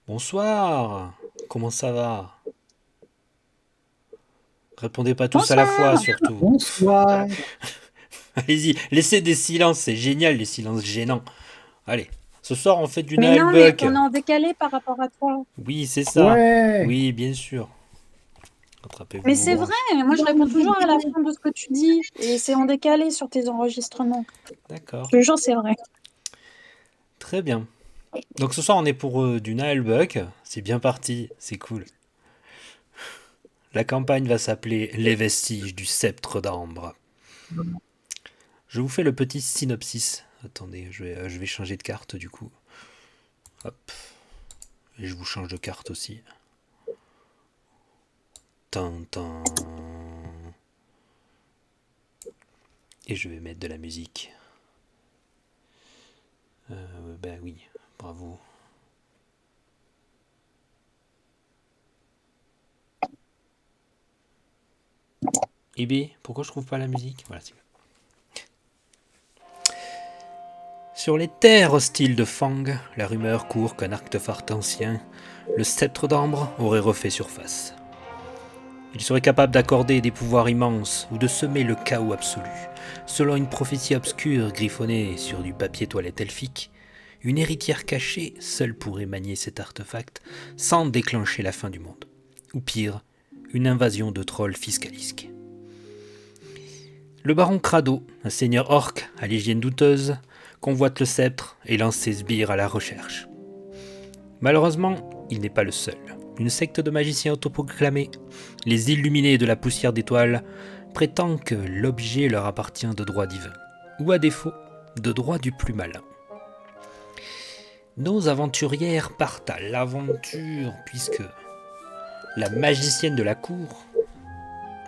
Bonsoir. Comment ça va? Répondez pas tous à la fois, Bonsoir. surtout. Bonsoir. Allez-y, laissez des silences, c'est génial, les silences gênants. Allez, ce soir on fait du Mais non, mais Nullbuck. on est en décalé par rapport à toi. Oui, c'est ça. Ouais. Oui, bien sûr. Rattrapez-vous Mais vos c'est vrai, branches. moi je réponds toujours à la fin de ce que tu dis. Et c'est en décalé sur tes enregistrements. D'accord. Je te jure, c'est vrai. Très bien. Donc ce soir on est pour du Nullbuck. C'est bien parti, c'est cool. La campagne va s'appeler Les vestiges du sceptre d'ambre. Je vous fais le petit synopsis. Attendez, je vais changer de carte du coup. Hop. Et je vous change de carte aussi. Tin, tin. Et je vais mettre de la musique. Ben oui, bravo. Eh bien, pourquoi je trouve pas la musique? Voilà, c'est mieux. Sur les terres hostiles de Fang, la rumeur court qu'un artefact ancien, le sceptre d'ambre, aurait refait surface. Il serait capable d'accorder des pouvoirs immenses ou de semer le chaos absolu. Selon une prophétie obscure griffonnée sur du papier toilette elfique, une héritière cachée seule pourrait manier cet artefact sans déclencher la fin du monde. Ou pire, une invasion de trolls fiscalisques. Le baron Crado, un seigneur orc à l'hygiène douteuse, convoite le sceptre et lance ses sbires à la recherche. Malheureusement, il n'est pas le seul. Une secte de magiciens autoproclamés, les Illuminés de la poussière d'étoiles, prétend que l'objet leur appartient de droit divin, ou à défaut, de droit du plus malin. Nos aventurières partent à l'aventure, puisque la magicienne de la cour,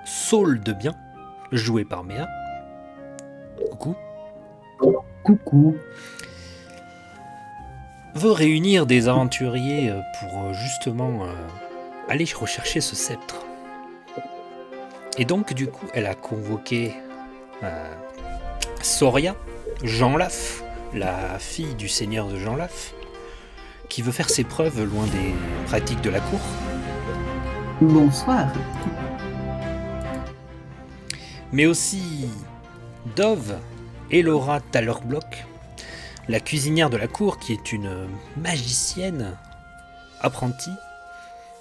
Saul de Bien, jouée par Méa, coucou, Coucou. veut réunir des aventuriers pour justement aller rechercher ce sceptre. Et donc, du coup, elle a convoqué Soria, Jean Laf, la fille du seigneur de Jean Laf, qui veut faire ses preuves loin des pratiques de la cour. Bonsoir. Mais aussi Dove et Laura Tallerblock, la cuisinière de la cour, qui est une magicienne apprentie.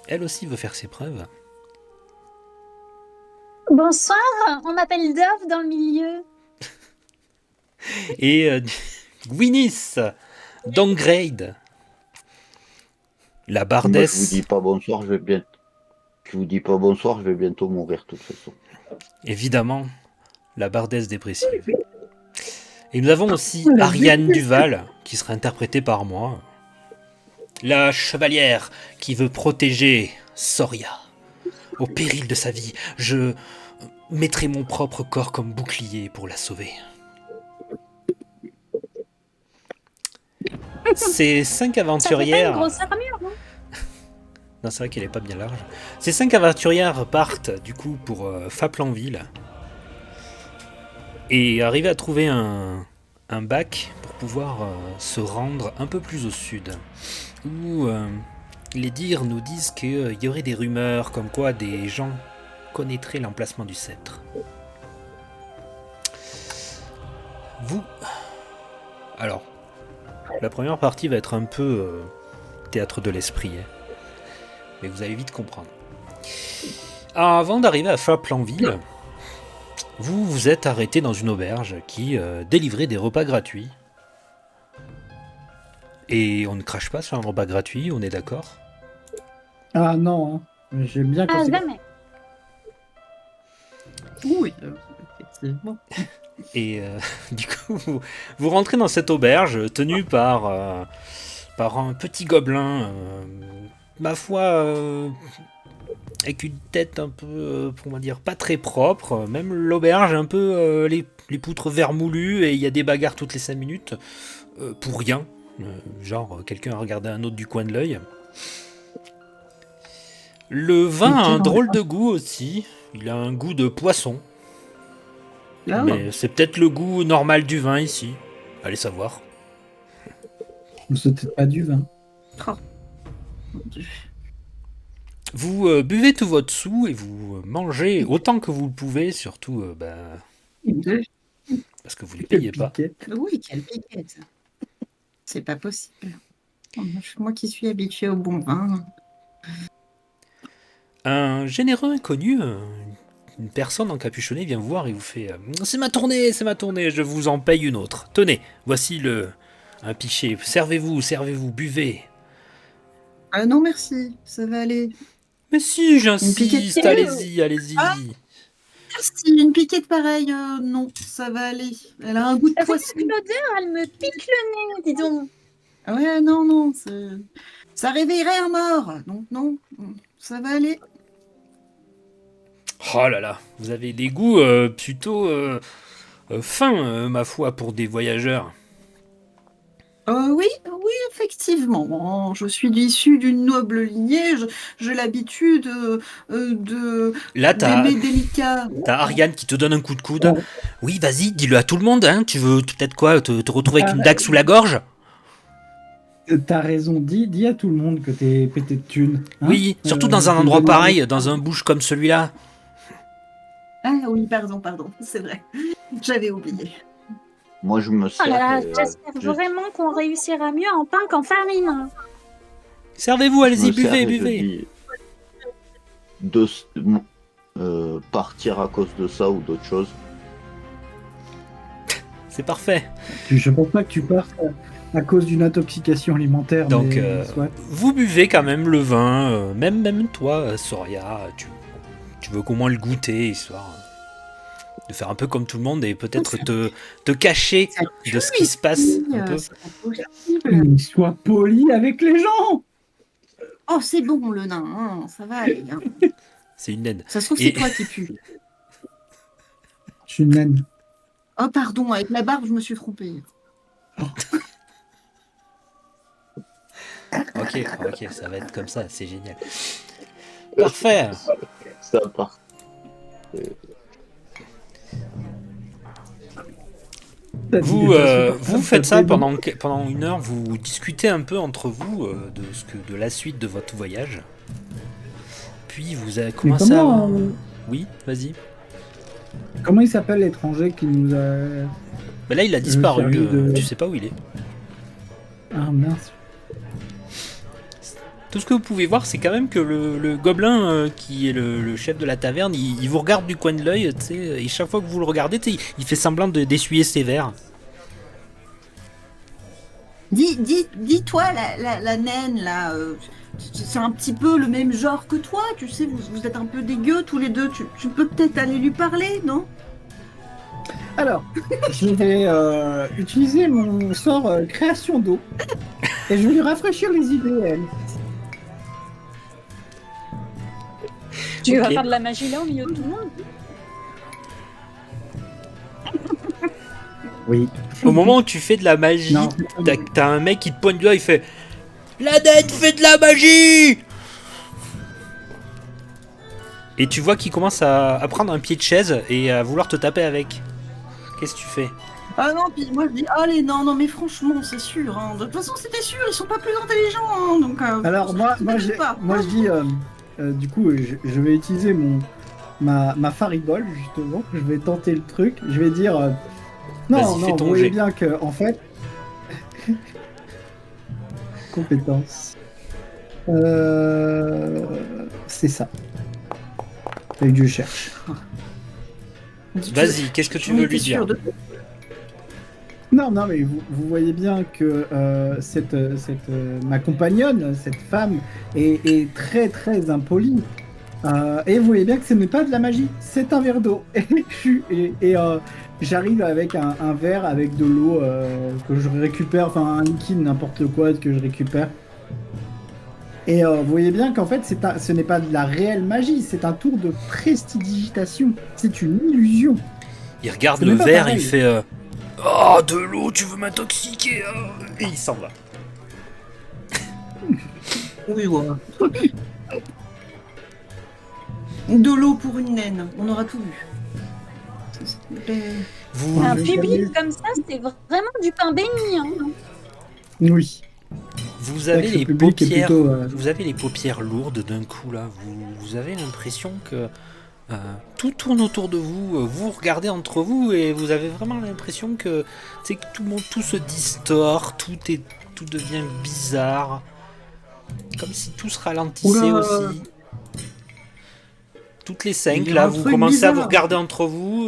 Elle aussi veut faire ses preuves. Bonsoir, on m'appelle Dove dans le milieu. Et Gwyneth Downgrade, la Moi, je vous bardesse, dis pas bonsoir, je vous dis pas bonsoir, je vais bientôt mourir de toute façon. évidemment, la bardesse dépressive. Et nous avons aussi Ariane Duval, qui sera interprétée par moi. La chevalière qui veut protéger Soria. Au péril de sa vie, je mettrai mon propre corps comme bouclier pour la sauver. Ces 5 Ça fait pas une aventurières... grosse armure, non? Non, c'est vrai qu'elle est pas bien large. Ces 5 aventurières partent du coup pour Faplanville et arriver à trouver un bac pour pouvoir se rendre un peu plus au sud. Où les dires nous disent qu'il y aurait des rumeurs comme quoi des gens connaîtraient l'emplacement du sceptre. Vous... Alors, la première partie va être un peu théâtre de l'esprit, hein. Mais vous allez vite comprendre. Avant d'arriver à Faplanville, vous vous êtes arrêté dans une auberge qui délivrait des repas gratuits. Et on ne crache pas sur un repas gratuit, on est d'accord? Ah non, hein. J'aime bien quand Ah, c'est... jamais. Oui, effectivement. Et du coup, vous rentrez dans cette auberge tenue par un petit gobelin, ma foi, avec une tête un peu, comment dire, pas très propre. Même l'auberge, un peu les poutres vermoulues, et il y a des bagarres toutes les 5 minutes, pour rien. Genre, quelqu'un a regardé un autre du coin de l'œil. Le vin a un drôle de goût aussi. Il a un goût de poisson. Ah, Mais c'est peut-être le goût normal du vin ici. Allez savoir. c'est peut-être pas du vin. Mon Dieu. Vous buvez tout votre sou et vous mangez autant que vous le pouvez, surtout parce que vous ne les payez pas. Piquette. Oui, quelle piquette. C'est pas possible. Moi qui suis habituée au bon vin. Un généreux inconnu, une personne encapuchonnée vient vous voir et vous fait c'est ma tournée, je vous en paye une autre. Tenez, voici un pichet, servez-vous, buvez. Ah non, merci, ça va aller. Mais si, Une piquette. j'insiste, allez-y. Ah. Merci, une piquette pareille, non, ça va aller. Elle a un goût de Avec poisson. l'odeur, elle me pique le nez, dis donc. Ah ouais, non, ça réveillerait un mort. Donc non, ça va aller. Oh là là, vous avez des goûts plutôt fins, ma foi, pour des voyageurs. Oui, effectivement. Je suis issue d'une noble lignée. J'ai l'habitude Là, d'aimer délicat. t'as Ariane qui te donne un coup de coude. Oui, vas-y, dis-le à tout le monde, hein. Tu veux peut-être quoi, te retrouver avec une dague sous la gorge? T'as raison, dis à tout le monde que t'es pété de thunes. Hein, Oui, surtout dans un t'es endroit donné- pareil, dans un bush comme celui-là. Ah oui, pardon, c'est vrai. J'avais oublié. Moi, je me Oh sers. là là, et, j'espère vraiment qu'on réussira mieux en pain qu'en farine. Servez-vous, je allez-y, me sers buvez, et je buvez. dis partir à cause de ça ou d'autre chose. C'est parfait. Je pense pas que tu partes à cause d'une intoxication alimentaire. Donc, mais soit. vous buvez quand même le vin, même toi, Soria, tu veux qu'au moins le goûter, histoire de faire un peu comme tout le monde et peut-être te cacher de ce qui se passe un peu. C'est pas possible. Sois poli avec les gens. Oh, c'est bon, le nain, hein, ça va aller. Hein. C'est une naine. Ça se trouve, Et- c'est toi qui pue. Je suis une naine. Oh, pardon, avec la barbe, je me suis trompée. Ok, ça va être comme ça, c'est génial. Parfait. Ça part. Vous faites ça pendant une heure, vous discutez un peu entre vous de la suite de votre voyage. Puis vous avez Mais commencé à... comment, Oui, vas-y. comment il s'appelle l'étranger qui nous a. Mais là, il a disparu, servi de- tu sais pas où il est. Ah mince. Tout ce que vous pouvez voir, c'est quand même que le gobelin qui est le chef de la taverne, il vous regarde du coin de l'œil, tu sais, et chaque fois que vous le regardez, tu sais, il fait semblant d'essuyer ses verres. Dis-toi, la naine, là, c'est un petit peu le même genre que toi, tu sais, vous êtes un peu dégueux tous les deux, tu peux peut-être aller lui parler, non? Alors, je vais utiliser mon sort création d'eau et je vais lui rafraîchir les idées, elle. Tu vas Ok. faire de la magie là au milieu de tout le monde. Oui. Au moment où tu fais de la magie, Non, t'as un mec qui te pointe du doigt, il fait « La naine fait de la magie !» Et tu vois qu'il commence à prendre un pied de chaise et à vouloir te taper avec. Qu'est-ce que tu fais? Ah non, puis moi je dis, allez, non, mais franchement, c'est sûr, hein. De toute façon, c'était sûr, ils sont pas plus intelligents, hein, donc... Alors moi je dis, du coup, je vais utiliser ma faribole justement. Je vais tenter le truc. Je vais dire, Vas-y, non, fais vous ton voyez jet. bien que en fait, compétence, c'est ça. Et que je cherche. Vas-y, qu'est-ce que tu J'en veux étais lui dire? sûre de- Non, mais vous voyez bien que ma compagnonne, cette femme, est très très impolie. Et vous voyez bien que ce n'est pas de la magie, c'est un verre d'eau. Et j'arrive avec un verre avec de l'eau que je récupère, enfin un liquide, n'importe quoi que je récupère. Et vous voyez bien qu'en fait, ce n'est pas de la réelle magie, c'est un tour de prestidigitation. C'est une illusion. Il regarde C'est le même pas verre, pareil. il fait Oh, de l'eau, tu veux m'intoxiquer Et il s'en va. Oui, ouais. De l'eau pour une naine, on aura tout vu. Vous, Un je public savais. comme ça, c'est vraiment du pain béni. Hein. Oui. Vous C'est vrai avez que ce les public est paupières, plutôt, vous avez les paupières lourdes d'un coup là. Vous avez l'impression que tout tourne autour de vous. Vous regardez entre vous et vous avez vraiment l'impression que c'est que tout se distord, tout devient bizarre, comme si tout se ralentissait Oula, aussi. Toutes les il 5 y a là, un vous truc commencez à vous bizarre. regarder entre vous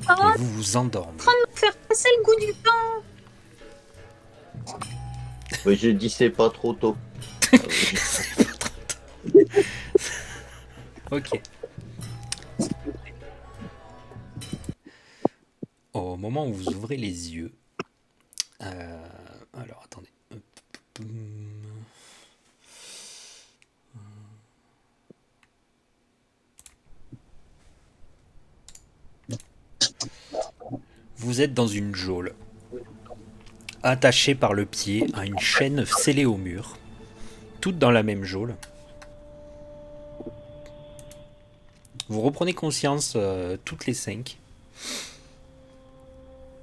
Oh, et vous vous endormez. faire passer le goût du pain. Mais j'ai dit c'est pas trop tôt. Ok. Au moment où vous ouvrez les yeux, alors attendez. Vous êtes dans une geôle, attachée par le pied à une chaîne scellée au mur, toutes dans la même geôle. Vous reprenez conscience toutes les 5.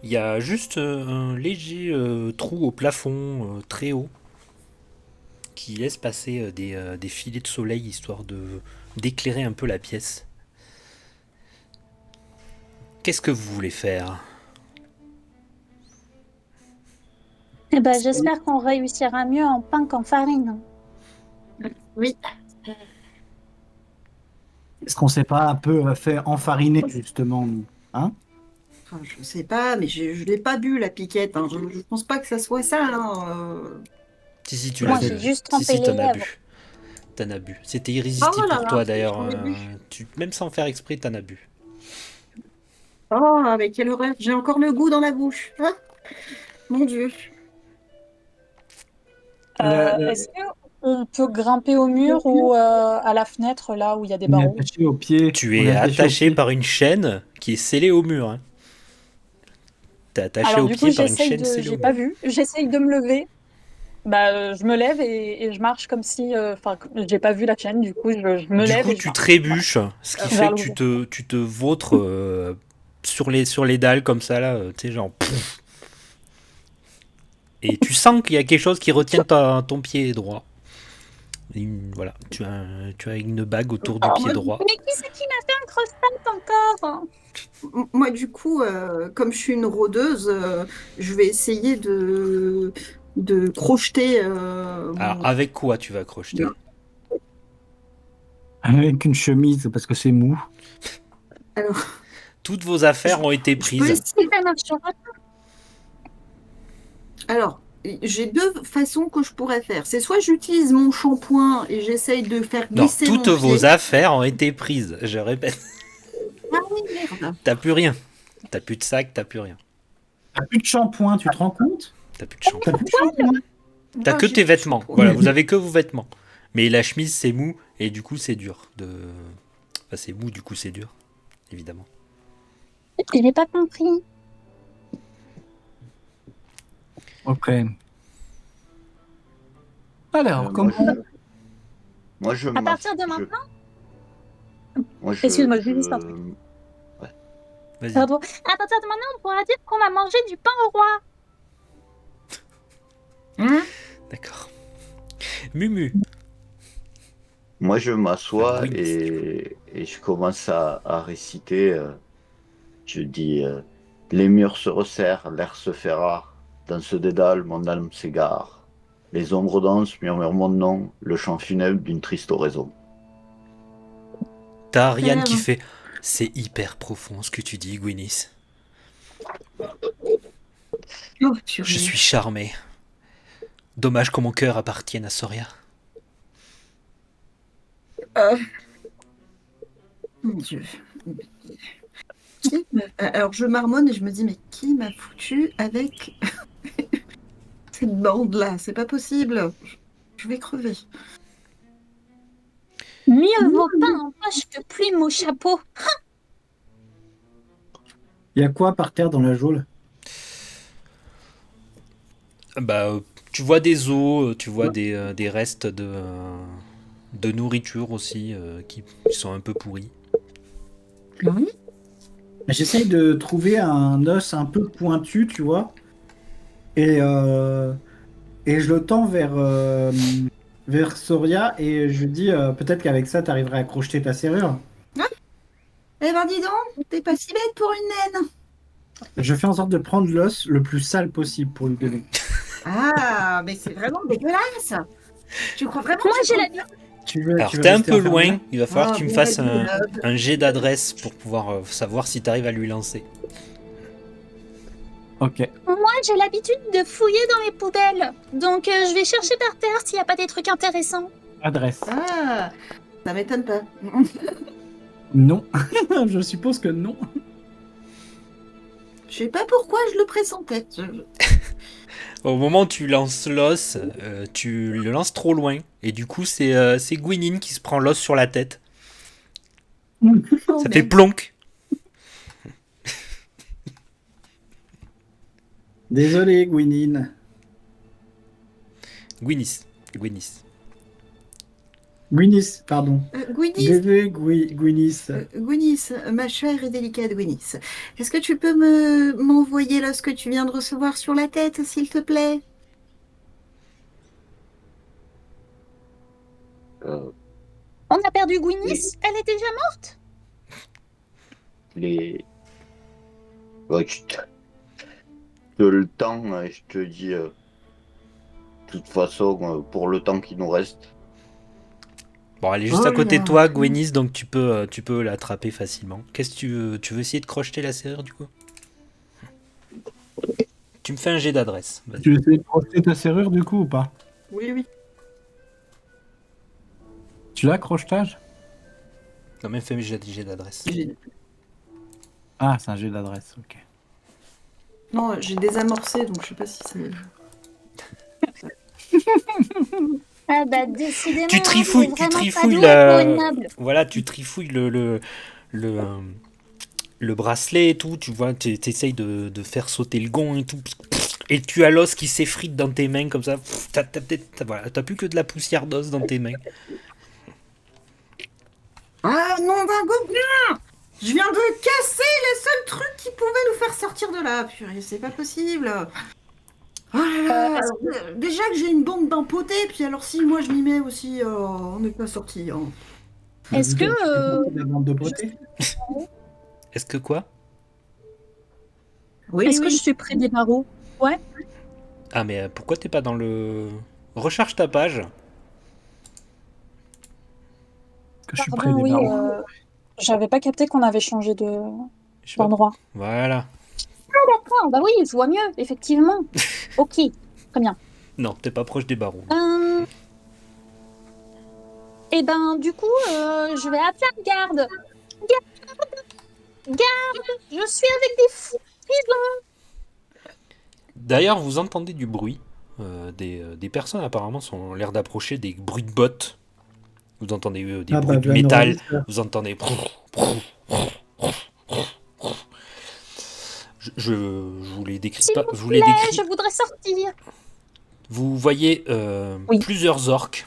Il y a juste un léger trou au plafond très haut qui laisse passer des filets de soleil histoire d'éclairer un peu la pièce. Qu'est-ce que vous voulez faire? Eh ben, j'espère qu'on réussira mieux en pain qu'en farine. Oui. est-ce qu'on s'est pas un peu fait enfariner justement, nous, hein? Enfin, je sais pas, mais je l'ai pas bu la piquette. Hein. Je pense pas que ça soit ça. Hein. Si, tu Moi, l'as j'ai bu. juste Si, trempé les t'en as lèvres. bu. T'en as bu. C'était Oh irrésistible là pour là, toi d'ailleurs. j'en ai bu. Même sans faire exprès, t'en as bu. Oh, mais quelle horreur. J'ai encore le goût dans la bouche. Ah, mon Dieu. Est-ce qu'on peut grimper au mur ou à la fenêtre, là où il y a des On est barreaux? attaché au pied. Tu On es est attaché au attaché pied. par une chaîne qui est scellée au mur. Hein. T'es attaché Alors, au du coup, pied par une chaîne scellée j'ai au pas mur. vu, j'essaye de me lever. Bah, je me lève et je marche comme si, enfin, j'ai pas vu la chaîne, du coup, je me Du lève coup, et je tu marche. trébuches, ce qui fait Vers que le haut. tu te vautres sur les dalles comme ça, là, tu sais, genre. Pouf. Et tu sens qu'il y a quelque chose qui retient ton pied droit. Voilà, tu as une bague autour du Alors, pied droit. Mais qui c'est qui m'a fait un crosstat encore? moi, du coup, comme je suis une rôdeuse, je vais essayer de crocheter Alors, avec quoi tu vas crocheter? Avec une chemise parce que c'est mou. Alors, Toutes vos affaires ont été je peux prises. essayer. Ça marchera pas. Alors, j'ai deux façons que je pourrais faire. C'est soit j'utilise mon shampoing et j'essaye de faire Non, glisser toutes mon vos pied. affaires ont été prises. Je répète, Ah oui, merde. t'as plus rien. T'as plus de sac, t'as plus rien. T'as plus de shampoing, tu te rends compte? T'as plus de champ. T'as plus de shampoing. T'as Ah, que j'ai tes plus de vêtements. shampoing. Voilà, vous avez que vos vêtements. Mais la chemise, c'est mou et du coup, c'est dur. Enfin, c'est mou, du coup, c'est dur, évidemment. Je n'ai pas compris. Ok. Alors, Moi, comment... moi, je À partir de je- maintenant, moi, je- excuse-moi, je je- vais juste un truc. Vas-y. Pardon. À partir de maintenant, on pourra dire qu'on a mangé du pain au roi. Hein? D'accord. Mumu. Moi, je m'assois Oui. et je commence à réciter. Je dis les murs se resserrent, l'air se fait rare. Dans ce dédale, mon âme s'égare. Les ombres dansent, murmurent mon nom, le chant funèbre d'une triste oraison. T'as Ariane qui Célèbre. fait. C'est hyper profond ce que tu dis, Gwyneth. Oh, purée. Je suis charmé. Dommage que mon cœur appartienne à Soria. Mon Dieu. Alors, je marmonne et je me dis, mais qui m'a foutu avec cette bande-là? C'est pas possible. Je vais crever. Mieux vaut pain en poche que plume au chapeau. Il y a quoi par terre dans la geôle? Bah, tu vois des os, tu vois des restes de nourriture aussi qui sont un peu pourris. J'essaye de trouver un os un peu pointu, tu vois, Et, et je le tends vers Soria et je lui dis peut-être qu'avec ça, tu arriverais à crocheter ta serrure. Eh ben dis donc, t'es pas si bête pour une naine. Je fais en sorte de prendre l'os le plus sale possible pour lui donner. Ah, mais c'est vraiment dégueulasse. Tu crois vraiment Moi, que j'ai tu l'habitude. Alors Tu veux t'es un rester peu enfermé loin, là il va falloir que tu me bon, fasses vas-y, un jet d'adresse pour pouvoir savoir si tu arrives à lui lancer. Ok. Moi, j'ai l'habitude de fouiller dans les poubelles. Donc, je vais chercher par terre s'il n'y a pas des trucs intéressants. Adresse. Ah, ça m'étonne pas. Non. Je suppose que non. Je sais pas pourquoi je le pressentais. Au moment où tu lances l'os, tu le lances trop loin. Et du coup, c'est Gwynine qui se prend l'os sur la tête. Oh, Ça fait merde. plonk. Désolé, Gwynine. Gwynis. Gwynis, pardon. Gwynis, Désolé, Gwynis. Gwynis, ma chère et délicate Gwynis, est-ce que tu peux m'envoyer l'os que tu viens de recevoir sur la tête, s'il te plaît? Euh, On a perdu Gwynis. Elle est déjà morte. les... Ouais, de le temps, je te dis, de toute façon, pour le temps qui nous reste, Bon, elle est juste Oh à côté de là. toi, Gwynis, donc tu peux l'attraper facilement. Qu'est-ce que tu veux? Tu veux essayer de crocheter la serrure du coup? Tu me fais un jet d'adresse. Vas-y. Tu veux essayer de crocheter ta serrure du coup ou pas? Oui, oui. Tu l'as, crochetage? Non, même fais un jet d'adresse. Ah, c'est un jet d'adresse, ok. Non, j'ai désamorcé, donc je sais pas si c'est... Ah bah, décidément, Tu trifouilles, vous tu êtes vraiment pas trifouilles doué pour une noble. Voilà, tu trifouilles le bracelet et tout. Tu vois, t'essayes de faire sauter le gond et tout. Et tu as l'os qui s'effrite dans tes mains comme ça. Voilà, t'as plus que de la poussière d'os dans tes mains. Ah non, d'un gobelin! Je viens de casser les seuls trucs qui pouvaient nous faire sortir de là. Purée, c'est pas possible. Oh là là, alors, déjà que j'ai une bande d'impotés, puis alors si moi je m'y mets aussi, on n'est pas sorti. Hein. Est-ce que, La bande de beauté. Est-ce que quoi? Oui, Est-ce que oui. je suis près des barreaux? Ouais. Ah, mais pourquoi t'es pas dans le... Recharge ta page. Que je suis Pardon, près des oui. barreaux. J'avais pas capté qu'on avait changé Je sais pas. d'endroit. Voilà. d'accord, bah oui, je vois mieux, effectivement. Ok, très bien. Non, t'es pas proche des barreaux. Et ben, du coup, je vais appeler la garde. Garde, je suis avec des fous. D'ailleurs, vous entendez du bruit. Des personnes apparemment ont l'air d'approcher, des bruits de bottes. Vous entendez des Ah, bruits bah, de un métal. enregistreur. Vous entendez... Je vous les décris S'il pas. vous Je vous les plaît, décris. je voudrais sortir. Vous voyez Oui. plusieurs orques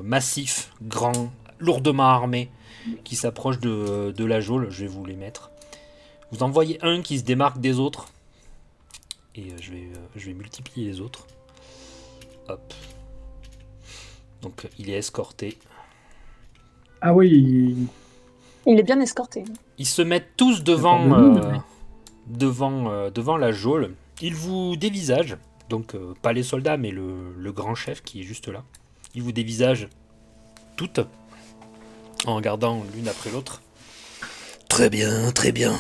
massifs, grands, lourdement armés, qui s'approchent de la geôle. Je vais vous les mettre. Vous en voyez un qui se démarque des autres. Et je vais multiplier les autres. Hop. Donc il est escorté. Ah oui. Il est bien escorté. Ils se mettent tous D'accord, de mine, ouais. devant la geôle. Ils vous dévisagent. Donc pas les soldats, mais le grand chef qui est juste là. Ils vous dévisagent toutes en regardant l'une après l'autre. Très bien, très bien.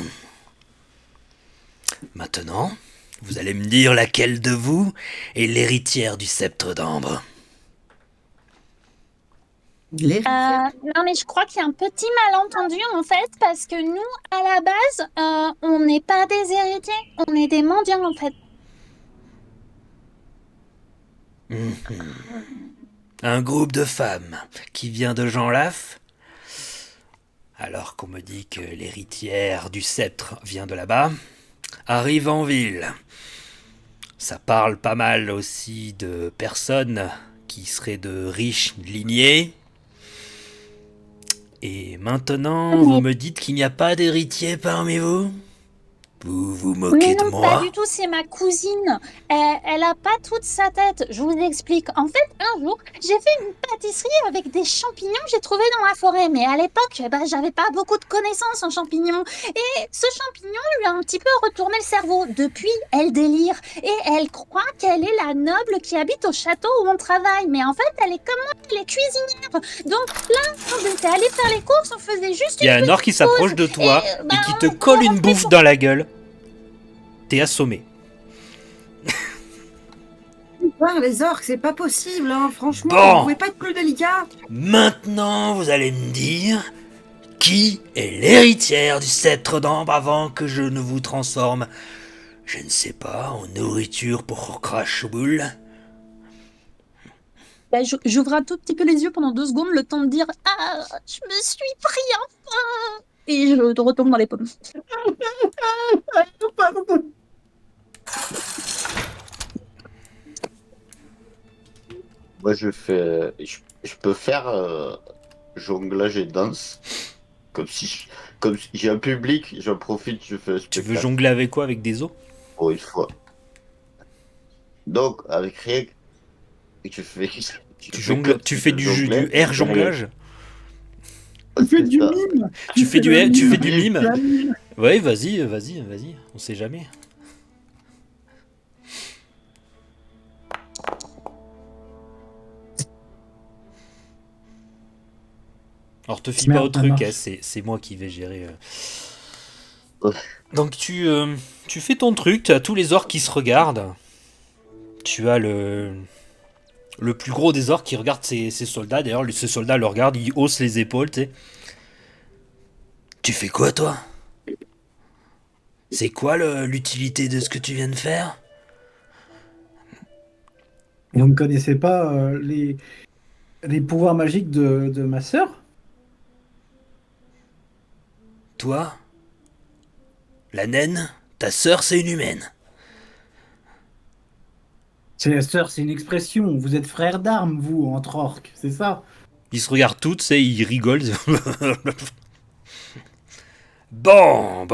Maintenant, vous allez me dire laquelle de vous est l'héritière du sceptre d'ambre. Non, mais je crois qu'il y a un petit malentendu, en fait, parce que nous, à la base, on n'est pas des héritiers, on est des mendiants, en fait. Un groupe de femmes qui vient de Jean Laf. Alors qu'on me dit que l'héritière du sceptre vient de là-bas, arrive en ville. Ça parle pas mal aussi de personnes qui seraient de riches lignées. Et maintenant, vous me dites qu'il n'y a pas d'héritier parmi vous? Vous vous Mais moquez de non, pas moi? du tout, c'est ma cousine. Elle a pas toute sa tête. Je vous explique. En fait, un jour, j'ai fait une pâtisserie avec des champignons que j'ai trouvés dans la forêt. Mais à l'époque, j'avais pas beaucoup de connaissances en champignons. Et ce champignon lui a un petit peu retourné le cerveau. Depuis, elle délire. Et elle croit qu'elle est la noble qui habite au château où on travaille. Mais en fait, elle est comme moi, elle est cuisinière. Donc là, quand j'étais allée faire les courses, on faisait juste Il y a une un orc qui s'approche de toi bah, et qui te on colle une rentrait bouffe dans la gueule. T'es assommé. Ouais, les orques, c'est pas possible, hein. Franchement, Bon. vous pouvez pas être plus délicat. Maintenant, vous allez me dire qui est l'héritière du sceptre d'ambre avant que je ne vous transforme, je ne sais pas, en nourriture pour Crashboule. Bah, j'ouvre un tout petit peu les yeux pendant 2 secondes, le temps de dire « Ah, je me suis pris un pain !» Et je retombe dans les pommes. Pardon. Moi, je peux faire jonglage et danse. Comme si j'ai un public, j'en profite, je fais un Tu spectacle. veux jongler avec quoi? Avec des os? Pour une fois. Donc, avec rien, tu fais. Tu fais du air jonglage? Tu fais du ça. mime. Tu fais du mime. mime? Ouais, vas-y, on sait jamais. Alors te fie pas Merde, au ça truc, marche. hein, c'est moi qui vais gérer. Ouais. Donc tu fais ton truc, tu as tous les orques qui se regardent. Tu as le plus gros des orques qui regarde ses soldats. D'ailleurs, ces soldats le regardent, ils haussent les épaules, tu sais. Tu fais quoi, toi? C'est quoi l'utilité de ce que tu viens de faire? Vous ne connaissez pas les pouvoirs magiques de ma sœur? Toi? La naine? Ta sœur, c'est une humaine. C'est la sœur, c'est une expression. Vous êtes frères d'armes, vous, entre orques, c'est ça? Ils se regardent tous et ils rigolent. Bon,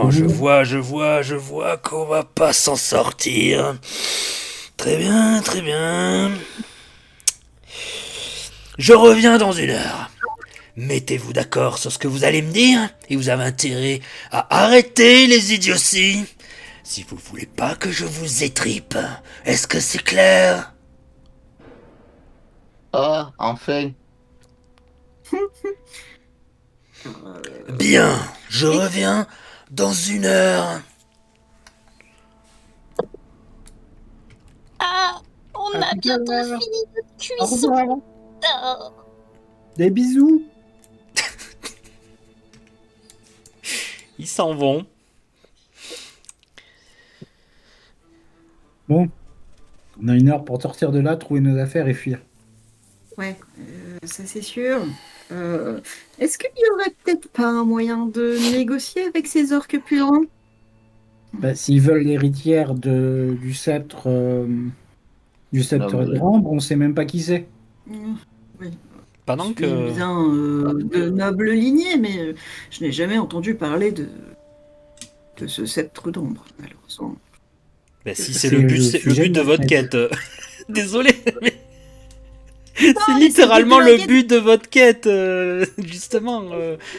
je vois qu'on va pas s'en sortir. Très bien. Je reviens dans 1 heure. Mettez-vous d'accord sur ce que vous allez me dire, et vous avez intérêt à arrêter les idioties. Si vous voulez pas que je vous étripe, est-ce que c'est clair? Ah, enfin. Bien, je reviens dans 1 heure. Ah, on a tout à bientôt l'heure. fini notre Au cuisson. revoir. Ah. Des bisous. Ils s'en vont. Bon, on a 1 heure pour sortir de là, trouver nos affaires et fuir. Ouais, ça c'est sûr. Est-ce qu'il y aurait peut-être pas un moyen de négocier avec ces orques purins? Bah, s'ils veulent l'héritière du sceptre Non, mais- d'ambre, on sait même pas qui c'est. Pendant Je que... suis bien de noble lignée, mais je n'ai jamais entendu parler de ce sceptre d'ombre, malheureusement. Bah, si C'est c'est le but, le c'est le sujet but de de votre notre quête. Désolé, mais c'est mais littéralement c'est le le but de la but de votre quête. Justement,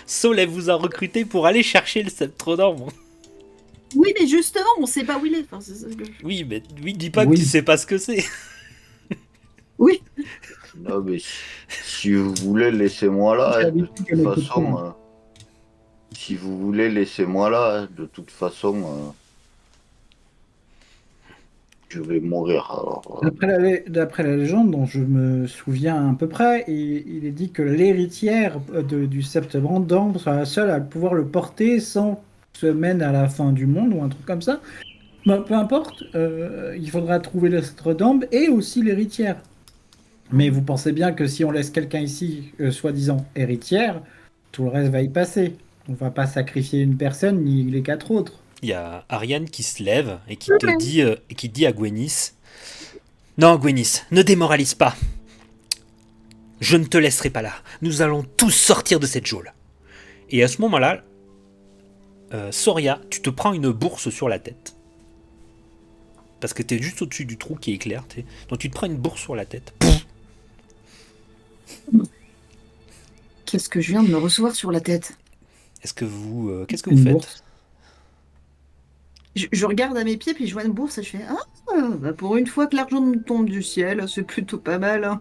Saul, elle vous a recruté pour aller chercher le sceptre d'ambre. Oui, mais justement, on sait pas où il est. Enfin, c'est ça que Oui, mais oui, dis pas Oui. que tu sais pas ce que c'est. Oui, Non, mais si vous voulez, laissez-moi là. J'ai De l'habitude toute qu'elle écoute façon, pas. si vous voulez, laissez-moi là. De toute façon, je vais mourir. Alors, D'après la légende, dont je me souviens à peu près, il est dit que l'héritière du sceptre d'ambre sera la seule à pouvoir le porter sans se mène à la fin du monde ou un truc comme ça. Bah, peu importe, il faudra trouver le sceptre d'ambre et aussi l'héritière. Mais vous pensez bien que si on laisse quelqu'un ici, soi-disant héritière, tout le reste va y passer. On va pas sacrifier une personne ni les 4 autres. Il y a Ariane qui se lève et qui te dit, et qui dit à Gwenis: Non, Gwenis, ne démoralise pas. Je ne te laisserai pas là. Nous allons tous sortir de cette geôle. Et à ce moment-là, Soria, tu te prends une bourse sur la tête. Parce que t'es juste au-dessus du trou qui éclaire. Donc tu te prends une bourse sur la tête. Pouf. Qu'est-ce que je viens de me recevoir sur la tête? Qu'est-ce que vous faites? bourse. Je regarde à mes pieds, puis je vois une bourse et je fais ah, bah pour une fois que l'argent nous tombe du ciel, c'est plutôt pas mal. Hein.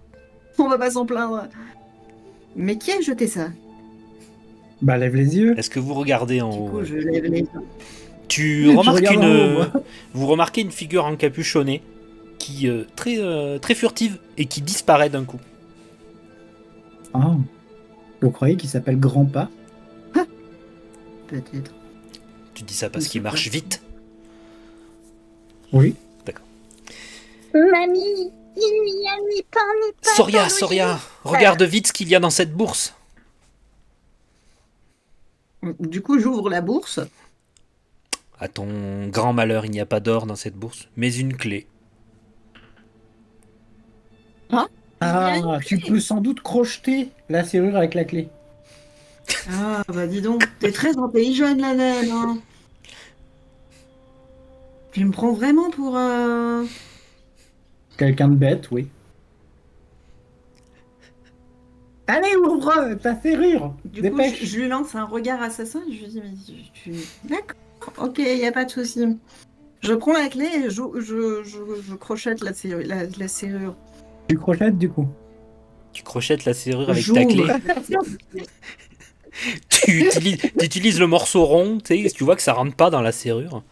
On va pas s'en plaindre. Mais qui a jeté ça? Bah, lève les yeux. Est-ce que vous regardez en Du haut coup, je lève les yeux. Tu Je remarques regarde en haut, moi. vous remarquez une figure encapuchonnée qui très furtive et qui disparaît d'un coup. Ah. Vous croyez qu'il s'appelle Grand Pas? Peut-être. Tu dis ça parce Je qu'il sais marche pas. vite. Oui. Mamie, il n'y a ni pain ni pain. Soria, Soria, regarde vite ce qu'il y a dans cette bourse. Du coup, j'ouvre la bourse. À ton grand malheur, il n'y a pas d'or dans cette bourse, mais une clé. Ah, tu peux sans doute crocheter la serrure avec la clé. Ah, bah dis donc, t'es très intelligente, la naine. Hein. Tu me prends vraiment pour. Quelqu'un de bête, oui. Allez, ouvre ta serrure. Du coup, Dépêche. je lui lance un regard assassin. Je lui dis, mais tu. D'accord, ok, y a pas de souci. Je prends la clé et je crochette la serrure. La serrure. Tu crochettes du coup. Tu crochettes la serrure avec ta J'ouvre. clé. Tu utilises le morceau rond, tu vois que ça rentre pas dans la serrure.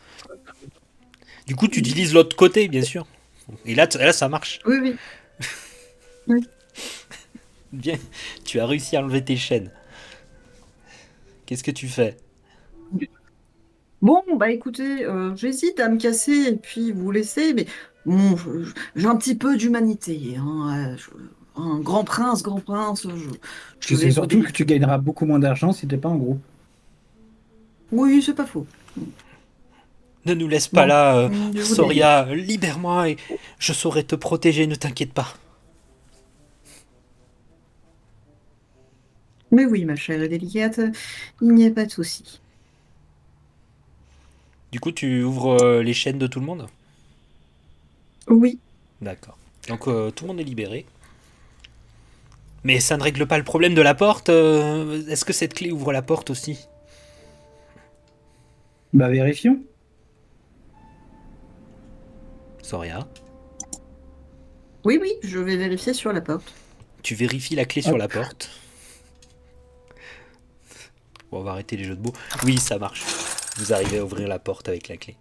Du coup, tu utilises l'autre côté, bien sûr. Et là, ça marche. Oui, oui. Bien, tu as réussi à enlever tes chaînes. Qu'est-ce que tu fais? Bon, bah écoutez, j'hésite à me casser et puis vous laisser, mais bon, j'ai un petit peu d'humanité. Hein, un grand prince, je Tu vais sais vous surtout délivrer. que tu gagneras beaucoup moins d'argent si t'es pas en groupe. Oui, c'est pas faux. Ne nous laisse pas Bon. là, Je vous Soria, libère-moi et je saurai te protéger, ne t'inquiète pas. Mais oui, ma chère et délicate, il n'y a pas de souci. Du coup, tu ouvres les chaînes de tout le monde? Oui, D'accord. Donc tout le monde est libéré. Mais ça ne règle pas le problème de la porte. Est-ce que cette clé ouvre la porte aussi? Bah, vérifions. Soria, oui, oui, je vais vérifier sur la porte. tu vérifies la clé sur Hop. la porte. Bon, on va arrêter les jeux de mots. Oui, ça marche. Vous arrivez à ouvrir la porte avec la clé.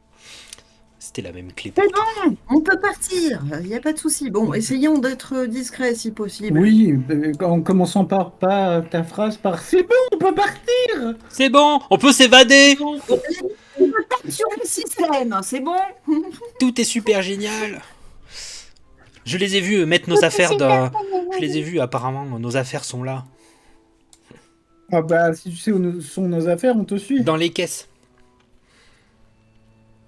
C'était la même clé pour C'est tout. bon, on peut partir, il n'y a pas de souci. Bon, essayons d'être discrets si possible. Oui, en commençant par pas ta phrase par c'est bon, on peut partir. C'est bon, on peut s'évader. On tape sur le système, c'est bon? Tout est super génial. Je les ai vus mettre nos affaires dans... Je les ai vus, apparemment, nos affaires sont là. Ah bah, si tu sais où sont nos affaires, on te suit. Dans les caisses.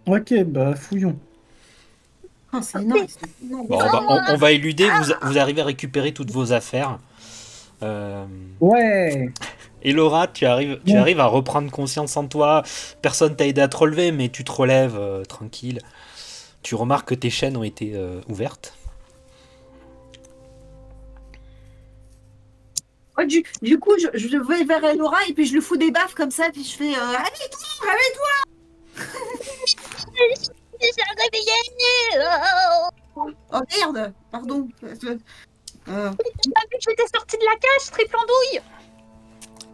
Ok, bah fouillons. Oh, c'est énorme. Bon, on va éluder, vous arrivez à récupérer toutes vos affaires. Ouais. Et Laura, tu arrives à reprendre conscience en toi. Personne t'a aidé à te relever, mais tu te relèves tranquille. Tu remarques que tes chaînes ont été ouvertes. Oh, du coup, je vais vers Elora et puis je lui fous des baffes comme ça, puis je fais réveille-toi, réveille-toi! J'ai réveillé. Oh merde, pardon. T'as vu que j'étais sortie de la cage, triple andouille.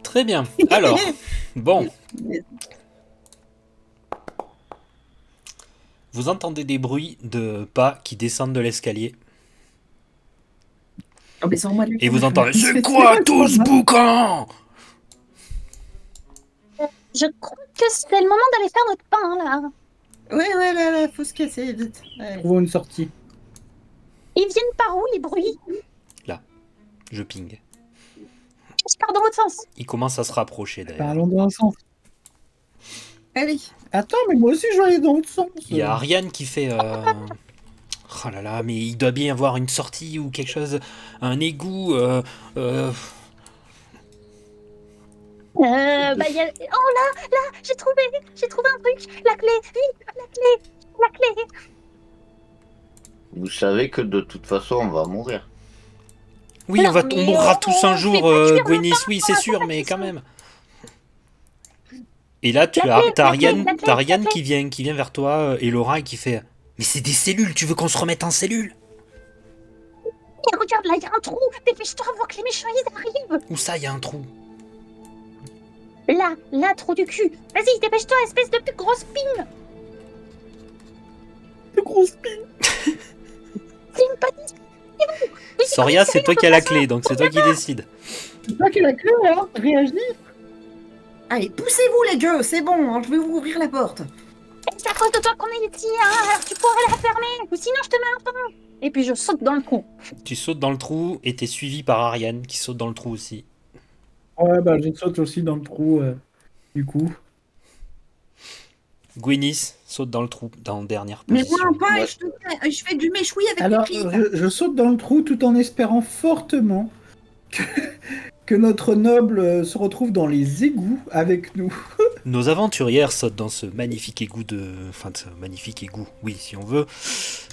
Très bien. Alors, bon. Vous entendez des bruits de pas qui descendent de l'escalier. Oh, mais sans moi, Et vous entendez « C'est quoi tout ce boucan ?» Je crois que c'est le moment d'aller faire notre pain, là. Ouais, là, faut se casser vite. Ouais. Trouvons une sortie. Ils viennent par où, les bruits? Je ping. Je pars dans l'autre sens. Il commence à se rapprocher d'ailleurs. Parlons dans un sens. Allez. Attends, mais moi aussi je vais aller dans l'autre sens. Il y a Ariane qui fait oh là là, mais il doit bien y avoir une sortie ou quelque chose, un égout. Oh là, j'ai trouvé un truc. La clé, vite, la clé. Vous savez que de toute façon, on va mourir. Oui, Non, on mais mourra tous un on jour, fait pas cuire Gwennis, oui, c'est dans la sûr, mais quand conversation. même. Et là, La clé, la t'as clé, Ariane, la clé, t'as la Ariane clé. qui vient vers toi, et Laura, et qui fait Mais c'est des cellules, tu veux qu'on se remette en cellules? Et regarde, là, il y a un trou. Dépêche-toi avant que les méchants ils arrivent. Où ça, il y a un trou? Là, trou du cul. Vas-y, dépêche-toi, espèce de grosse pine. De grosses piles. C'est une pâtisserie. Soria, c'est toi qui as la clé, donc c'est toi qui décides. C'est toi qui as la clé, alors réagis. Allez, poussez-vous les gueux, c'est bon, hein, je vais vous ouvrir la porte. C'est à cause de toi qu'on est ici, hein. Alors tu pourrais la fermer. Ou sinon, je te mets un pain. Et puis je saute dans le trou. Tu sautes dans le trou, et t'es suivi par Ariane, qui saute dans le trou aussi. Ouais, bah je saute aussi dans le trou, du coup. Gwennis saute dans le trou, dans dernière Mais position. moi pas, Ouais. et je fais du méchoui avec Alors, les pieds. je saute dans le trou tout en espérant fortement que notre noble se retrouve dans les égouts avec nous. Nos aventurières sautent dans ce magnifique égout Enfin, ce magnifique égout, oui, si on veut.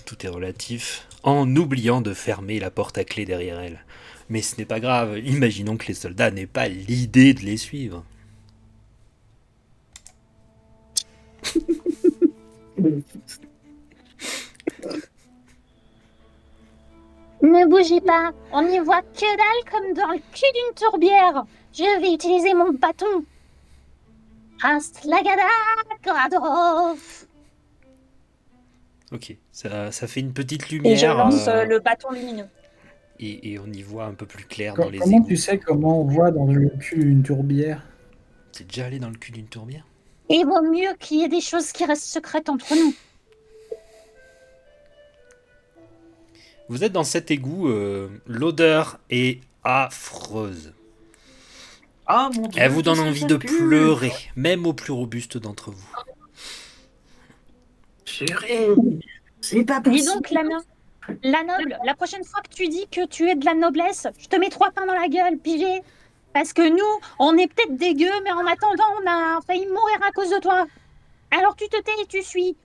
Tout est relatif. En oubliant de fermer la porte à clé derrière elles. Mais ce n'est pas grave, imaginons que les soldats n'aient pas l'idée de les suivre. Ne bougez pas. On n'y voit que dalle comme dans le cul d'une tourbière. Je vais utiliser mon bâton. Rastlagada Gradorov. Ok, ça fait une petite Et je lumière. lance le bâton lumineux. Et on y voit un peu plus clair dans les Comment égouts. tu sais comment on voit dans le cul une tourbière? T'es déjà allé dans le cul d'une tourbière? Il vaut mieux qu'il y ait des choses qui restent secrètes entre nous. Vous êtes dans cet égout, l'odeur est affreuse. Ah mon dieu. Elle vous donne qu'est-ce que envie ça de pue. pleurer, même aux plus robustes d'entre vous. Chérie, c'est pas Dis possible. donc, la noble, la prochaine fois que tu dis que tu es de la noblesse, je te mets 3 pains dans la gueule, pigé. Parce que nous, on est peut-être dégueux, mais en attendant, on a failli mourir à cause de toi. Alors tu te tais et tu suis.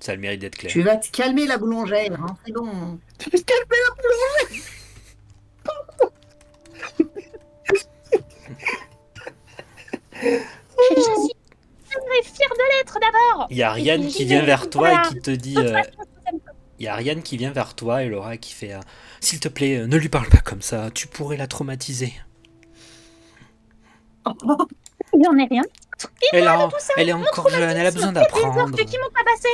Ça a le mérite d'être clair. Tu vas te calmer la boulangère, hein, c'est bon. Tu peux te calmer la boulangère. Je suis très fière de l'être d'abord. Il y a Ariane Et qui j'y vient vais. vers toi Voilà. et qui te dit... Toute façon, Il y a Ariane qui vient vers toi et Laura qui fait S'il te plaît, ne lui parle pas comme ça, tu pourrais la traumatiser. il n'y en est rien. Elle est Mon encore jeune, elle a besoin traumatisme, et les d'apprendre. orques qui m'ont tabassé.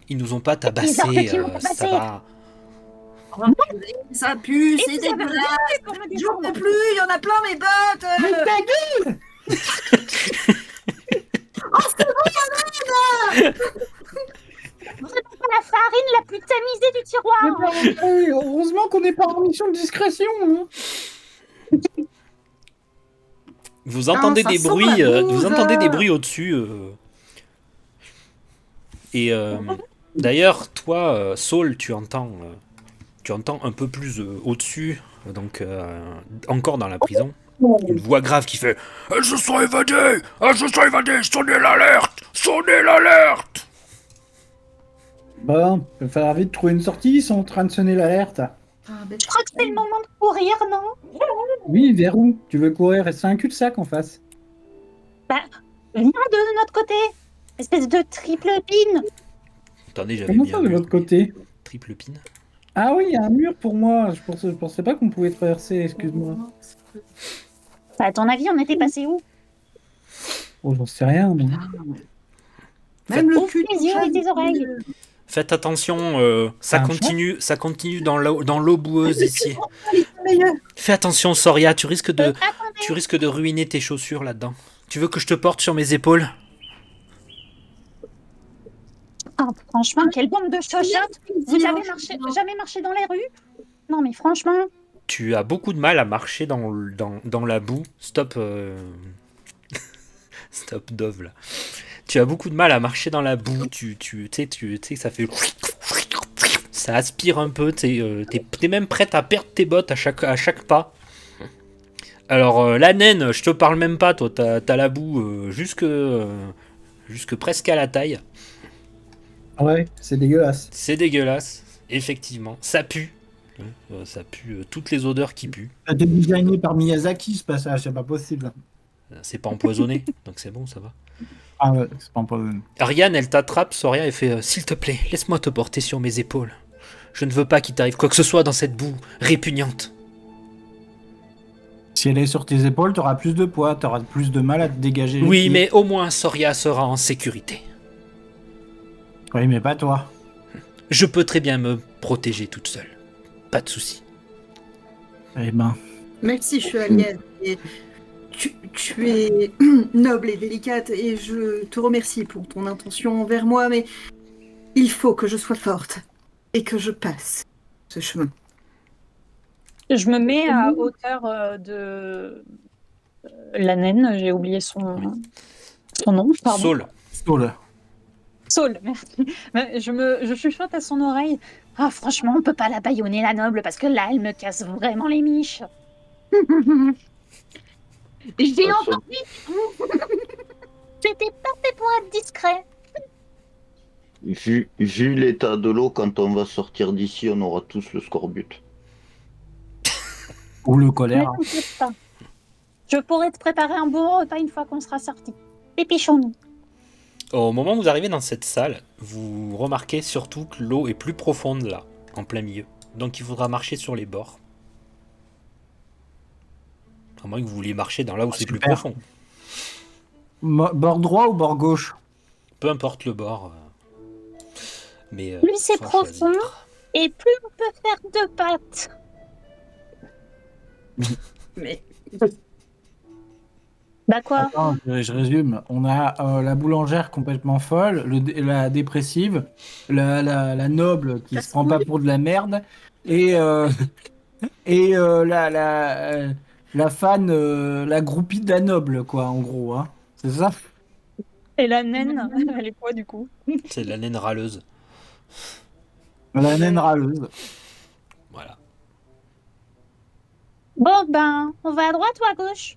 Ils nous ont pas Les orques tabassés, qui m'ont ça tabassé. va. Oh, purée, ça pue, Et c'est vous avez dégueulasse. rien fait pour me J'en défendre. peux plus, il y en a plein mes bottes. Mais ta gueule. Vraiment pas la farine la plus tamisée du tiroir. Heureusement qu'on n'est pas en mission de discrétion. Hein. Vous entendez ça des sent bruits, la bouse. vous entendez des bruits au-dessus. Et d'ailleurs, toi, Saul, tu entends un peu plus au-dessus, donc encore dans la prison, une voix grave qui fait Elles se sont évadées! Elles se sont évadées! Sonnez l'alerte! Sonnez l'alerte! Bon, il va falloir vite trouver une sortie, ils sont en train de sonner l'alerte. Ah, ben, Je crois que c'est le moment de courir, non? Oui, vers où? Tu veux courir? C'est un cul-de-sac en face. Viens de notre côté. Espèce de triple pin. Attendez, j'avais Comment bien ça de lu. l'autre côté? Triple pin. Ah oui, il y a un mur pour moi. Je pensais pas qu'on pouvait traverser, excuse-moi. À ton avis, on était passé où? Oh, j'en sais rien, moi. Même le Ouvre cul tes yeux et tes oreilles. Faites attention, ça Un continue dans l'eau boueuse ici. meilleur. Fais attention, Soria, tu risques Attendez. de ruiner tes chaussures là-dedans. Tu veux que je te porte sur mes épaules? Oh, franchement, quelle bande de chochottes. Vous avez jamais marché dans les rues? Non, mais franchement. Tu as beaucoup de mal à marcher dans la boue. Stop. Stop, Dove, là. Tu as beaucoup de mal à marcher dans la boue. Tu sais que ça fait... ça aspire un peu, t'es même prête à perdre tes bottes à chaque pas. Alors la naine, je te parle même pas, toi, t'as la boue jusque presque à la taille. Ouais, c'est dégueulasse. C'est dégueulasse, effectivement. Ça pue. Ça pue toutes les odeurs qui puent. Ça a été designé par Miyazaki, ce passage, c'est pas possible. C'est pas empoisonné, donc c'est bon, ça va. Ah ouais, c'est pas empoisonné. Ariane, elle t'attrape, Soria, et fait s'il te plaît, laisse-moi te porter sur mes épaules. Je ne veux pas qu'il t'arrive quoi que ce soit dans cette boue répugnante. Si elle est sur tes épaules, t'auras plus de poids, t'auras plus de mal à te dégager. les Oui, pieds. mais au moins Soria sera en sécurité. Oui, mais pas toi. Je peux très bien me protéger toute seule. Pas de souci. Eh ben, Merci, chevalier. Et tu es noble et délicate et je te remercie pour ton intention envers moi, mais il faut que je sois forte et que je passe ce chemin. Je me mets à hauteur de la naine, j'ai oublié son nom, pardon. Saul, Saul. Saul, merci. Mais je chuchote à son oreille. Ah, franchement, on peut pas la bâillonner, la noble, parce que là, elle me casse vraiment les miches. J'ai Ah, entendu. C'était pas fait pour être discret. Vu l'état de l'eau, quand on va sortir d'ici, on aura tous le scorbut. Ou le Ne choléra. t'inquiète pas. Je pourrais te préparer un bon repas une fois qu'on sera sorti. Dépêchons-nous. au moment où vous arrivez dans cette salle, vous remarquez surtout que l'eau est plus profonde là, en plein milieu. Donc il faudra marcher sur les bords. À moins que vous vouliez marcher dans là où c'est plus super. profond. Bord droit ou bord gauche? Peu importe le bord. Mais Plus c'est faut profond, choisir. et plus on peut faire deux pattes. Mais Bah quoi? Attends, je résume. On a la boulangère complètement folle, la dépressive, la noble qui se prend pas pour de la merde, et, la fan, la groupie de la noble, quoi, en gros. Hein. C'est ça? Et la naine, elle est quoi du coup? C'est la naine râleuse. La naine râleuse. Voilà. Bon ben, on va à droite ou à gauche?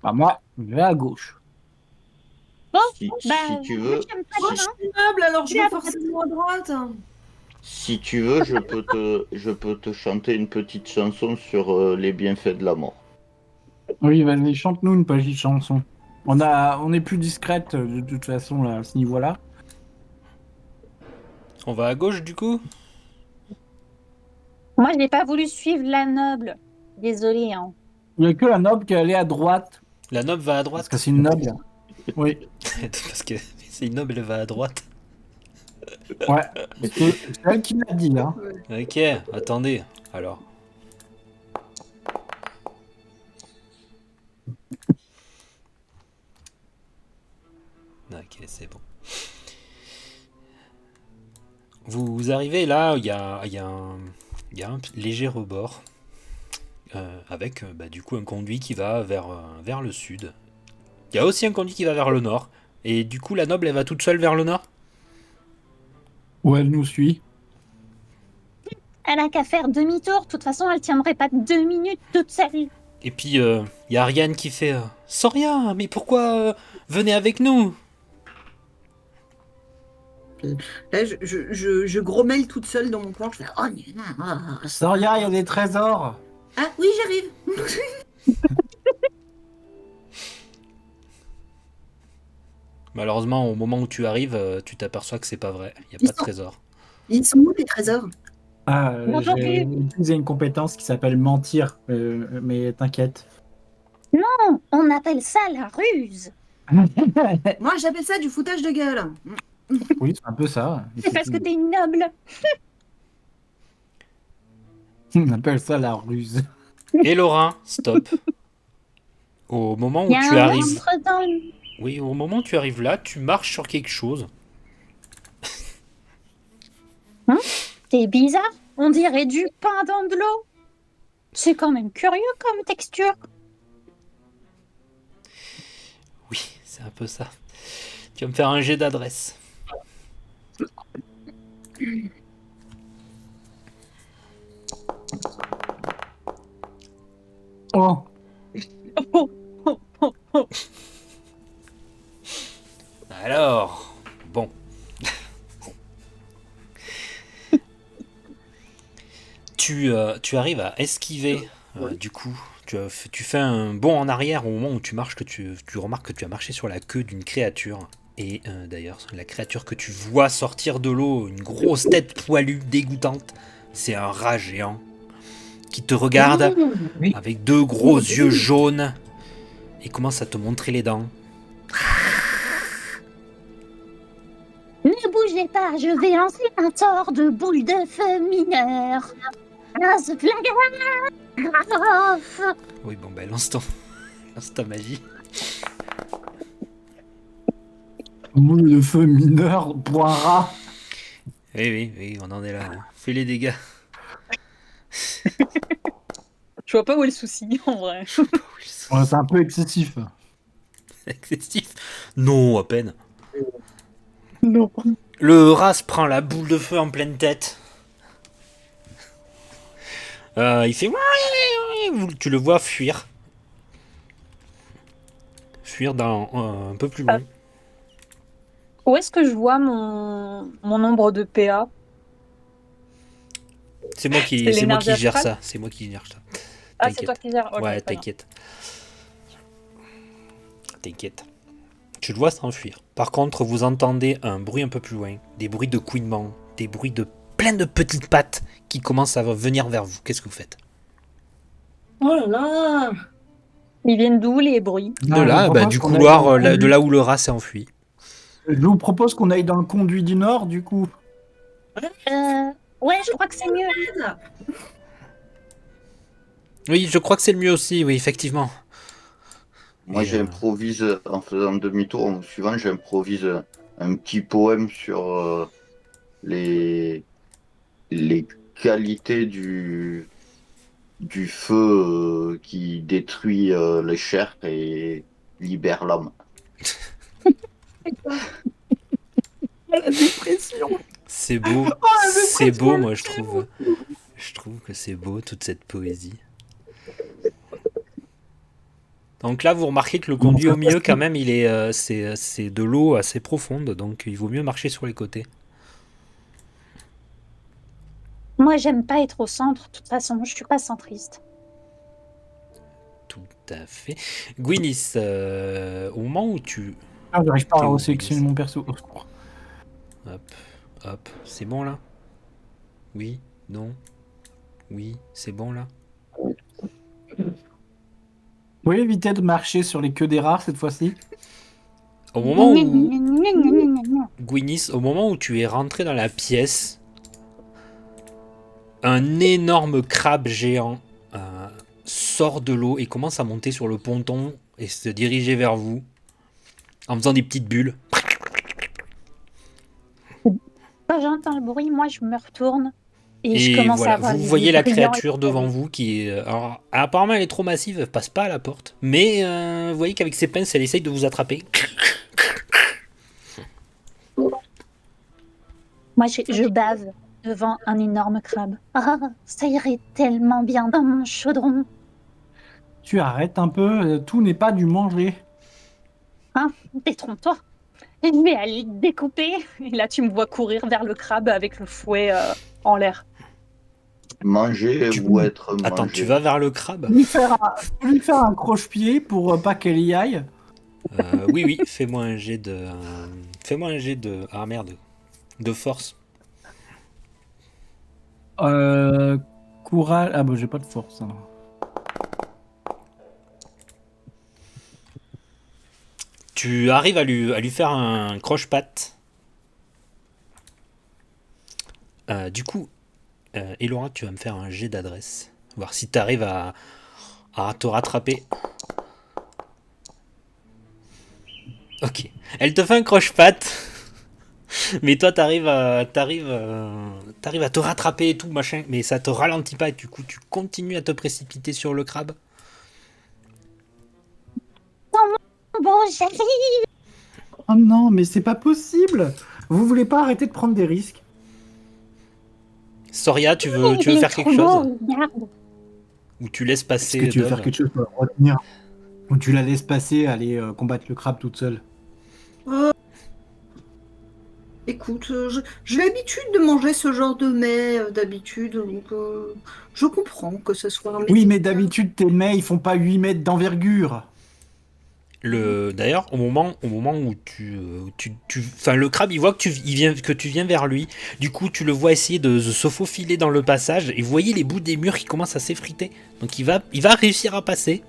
Bah, moi, je vais à gauche. Bon, Si, bah, si tu veux, j'aime pas moi, bien, je hein. suis noble, alors je J'ai vais à forcément à droite. si tu veux, je peux te chanter une petite chanson sur les bienfaits de la mort. Oui, vas-y, chante-nous une petite chanson. On est plus discrète de toute façon là, à ce niveau-là. On va à gauche du coup. Moi, je n'ai pas voulu suivre la noble. Désolée, hein. Il n'y a que la noble qui est allée à droite. La noble va à Parce droite. que c'est une noble. Oui, Parce que c'est une noble, elle va à droite. ouais. C'est elle qui l'a dit, hein. Ok, attendez. Alors. Ok, c'est bon. Vous arrivez là, il y a un léger rebord. Avec du coup un conduit qui va vers le sud. Il y a aussi un conduit qui va vers le nord. Et du coup, la noble, elle va toute seule vers le nord. Où elle nous suit. Elle a qu'à faire demi-tour. De toute façon, elle tiendrait pas 2 minutes toute seule. Et puis, il y a Ariane qui fait Soria, mais pourquoi venez avec nous? Là, je grommelle toute seule dans mon coin. Je fais oh, non. Soria, il y a des trésors. Ah oui, j'arrive. Malheureusement, au moment où tu arrives, tu t'aperçois que c'est pas vrai. Il n'y a Ils pas de sont- trésor. Ils sont où les trésors? Ah, Bonjour, j'ai utilisé une compétence qui s'appelle mentir, mais t'inquiète. On appelle ça la ruse. Moi, j'appelle ça du foutage de gueule. Oui, c'est un peu ça. C'est parce que t'es une noble. On appelle ça la ruse. Et Laurent, stop. Au moment où Il y a tu un arrives. monstre dans le... Oui, au moment où tu arrives là, tu marches sur quelque chose. C'est bizarre. On dirait du pain dans de l'eau. C'est quand même curieux comme texture. Oui, c'est un peu ça. Tu vas me faire un jet d'adresse. Oh, Oh, oh, oh, oh. Alors, bon. Tu arrives à esquiver, du coup. Tu fais un bond en arrière au moment où tu marches, que tu remarques que tu as marché sur la queue d'une créature. Et d'ailleurs, la créature que tu vois sortir de l'eau, une grosse tête poilue, dégoûtante, c'est un rat géant qui te regarde oui. avec deux gros yeux jaunes et commence à te montrer les dents. Ne bougez pas, je vais lancer un sort de boule de feu mineur. Grave. Oui, bon, ben lance ta magie. Boule de feu mineur pour un rat. Oui, on en est là. Hein. Fais les dégâts. Je vois pas où est le souci, en vrai. Ouais, c'est un peu excessif. Excessif. Non, à peine. Non. Le rat se prend la boule de feu en pleine tête. Il fait... Tu le vois fuir. Fuir un peu plus loin. Où est-ce que je vois mon nombre de PA? C'est moi qui l'énergie gère astrale ça. C'est moi qui gère ça. Ah, c'est toi qui gères. Ok, Ouais, très bien. T'inquiète. Tu le vois s'enfuir. Par contre, vous entendez un bruit un peu plus loin. Des bruits de couinement. Des bruits de plein de petites pattes qui commencent à venir vers vous. Qu'est-ce que vous faites? Oh là là. Ils viennent d'où les bruits? De là, du qu'on aille couloir, dans le de conduit. là où le rat s'est enfui. Je vous propose qu'on aille dans le conduit du Nord, du coup. Ouais, je crois que c'est mieux. Oui, je crois que c'est le mieux aussi, oui, effectivement. Moi, Et, j'improvise, en faisant demi-tour, au suivant, j'improvise un petit poème sur les, les qualités du feu qui détruit les chairs et libère l'âme. La dépression. C'est beau. C'est beau, moi, je trouve. Je trouve que c'est beau, toute cette poésie. Donc là, vous remarquez que le conduit au milieu, quand même, c'est de l'eau assez profonde, donc il vaut mieux marcher sur les côtés. Moi, j'aime pas être au centre. De toute façon, je suis pas centriste. Tout à fait. Gwynnis, au moment où tu... Ah, j'arrive pas T'es à où, resélectionner Gwynnis mon perso. Au secours. Hop, c'est bon là? Oui, non, oui, c'est bon là? Vous pouvez éviter de marcher sur les queues des rats cette fois-ci? Au moment où... Gwynnis, au moment où tu es rentré dans la pièce, un énorme crabe géant sort de l'eau et commence à monter sur le ponton et se diriger vers vous en faisant des petites bulles. Quand j'entends le bruit, moi, je me retourne et je Et commence voilà, à voir vous les voyez yeux la brillants créature et devant vous qui est... Alors, apparemment, elle est trop massive, elle passe pas à la porte. Mais vous voyez qu'avec ses pinces, elle essaye de vous attraper. moi, je bave devant un énorme crabe. Ah, ça irait tellement bien dans mon chaudron. Tu arrêtes un peu, tout n'est pas du manger. Hein, détrompe-toi. Je vais aller le découper. Et là, tu me vois courir vers le crabe avec le fouet en l'air. Manger Tu- ou être Attends, mangé. tu vas vers le crabe? Lui faire un croche-pied pour pas qu'elle y aille. Oui, fais-moi un jet de... Fais-moi un jet de... Ah merde. De force. Courage. Ah bah j'ai pas de force. Hein. Tu arrives à lui faire un croche-patte. Du coup, Elora, tu vas me faire un jet d'adresse. Voir si tu arrives à te rattraper. Ok. Elle te fait un croche-patte. Mais toi, t'arrives à te rattraper et tout, machin. Mais ça te ralentit pas et du coup, tu continues à te précipiter sur le crabe. Bon, j'arrive. Oh non, mais c'est pas possible. Vous voulez pas arrêter de prendre des risques? Soria, tu veux Il est faire trop quelque chose beau, regarde. ou tu laisses Est-ce passer que tu veux Dove faire quelque chose pour la retenir? Ou tu la laisses passer, aller combattre le crabe toute seule? Écoute, j'ai l'habitude de manger ce genre de mets d'habitude, donc je comprends que ce soit un mets Oui, mais délicat. d'habitude, tes mets, ils font pas 8 mètres d'envergure. D'ailleurs, au moment où enfin, le crabe, il voit que tu viens vers lui. Du coup, tu le vois essayer de se faufiler dans le passage. Et vous voyez les bouts des murs qui commencent à s'effriter. Donc, il va réussir à passer.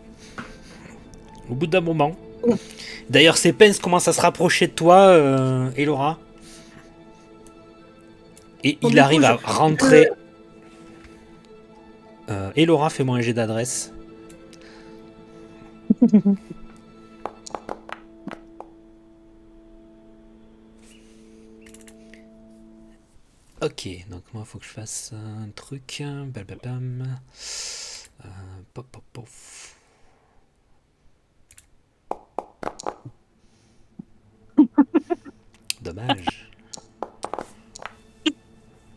Au bout d'un moment. D'ailleurs, ses pinces commencent à se rapprocher de toi, Elora. Et Bon, il du arrive coup, à rentrer. Elora, fais-moi un jet d'adresse. Ok, donc moi il faut que je fasse un truc. Bam. Pop, pop, pof. Dommage.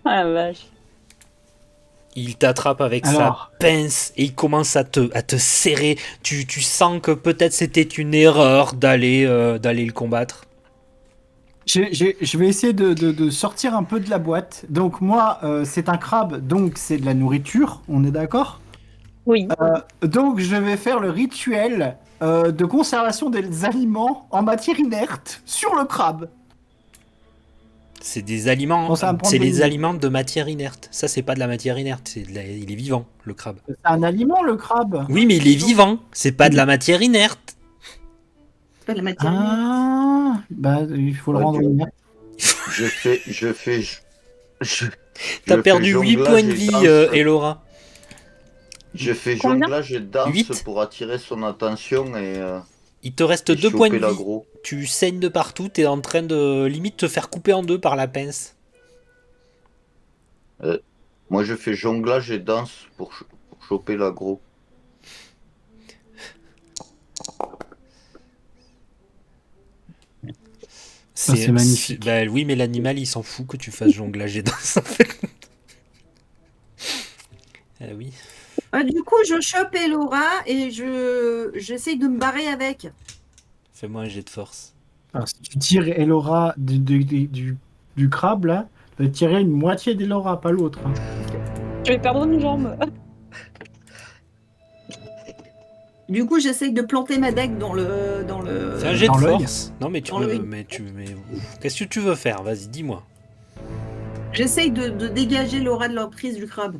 Ah la vache. Il t'attrape avec Alors, sa pince et il commence à te serrer. Tu sens que peut-être c'était une erreur d'aller le combattre. je vais essayer de sortir un peu de la boîte. Donc moi, c'est un crabe, donc c'est de la nourriture, on est d'accord? Oui. Donc je vais faire le rituel de conservation des aliments en matière inerte sur le crabe. C'est des aliments, Bon, ça va me prendre c'est 2 les minutes. aliments de matière inerte. Ça, c'est pas de la matière inerte, il est vivant, le crabe. C'est un aliment, le crabe. Oui, mais il est vivant, c'est pas de la matière inerte. C'est pas de la matière inerte. Ah, bah il faut le Ouais, rendre du- inerte. Je fais. T'as Je perdu fais 8 jonglage points de et vie, danse. Elora. Je fais Combien? jonglage et danse 8. pour attirer son attention Il te reste et 2 points de choper vie. l'aggro. Tu saignes de partout, t'es en train de limite te faire couper en deux par la pince. Moi, je fais jonglage et danse pour choper l'aggro. c'est magnifique. Bah oui, mais l'animal il s'en fout que tu fasses jonglage et danse en fait. Ah oui. Du coup, je chope Elora et j'essaye de me barrer avec. Fais-moi un jet de force. Alors, si tu tires Elora du crabe, là, tu vas tirer une moitié d'Elora, pas l'autre. Hein. Je vais perdre une jambe. Du coup, j'essaye de planter ma deck dans le. Fais un jet dans de l'œil. force. Non mais tu Dans veux. l'œil. Qu'est-ce que tu veux faire? Vas-y, dis-moi. J'essaye de dégager l'aura de l'emprise du crabe.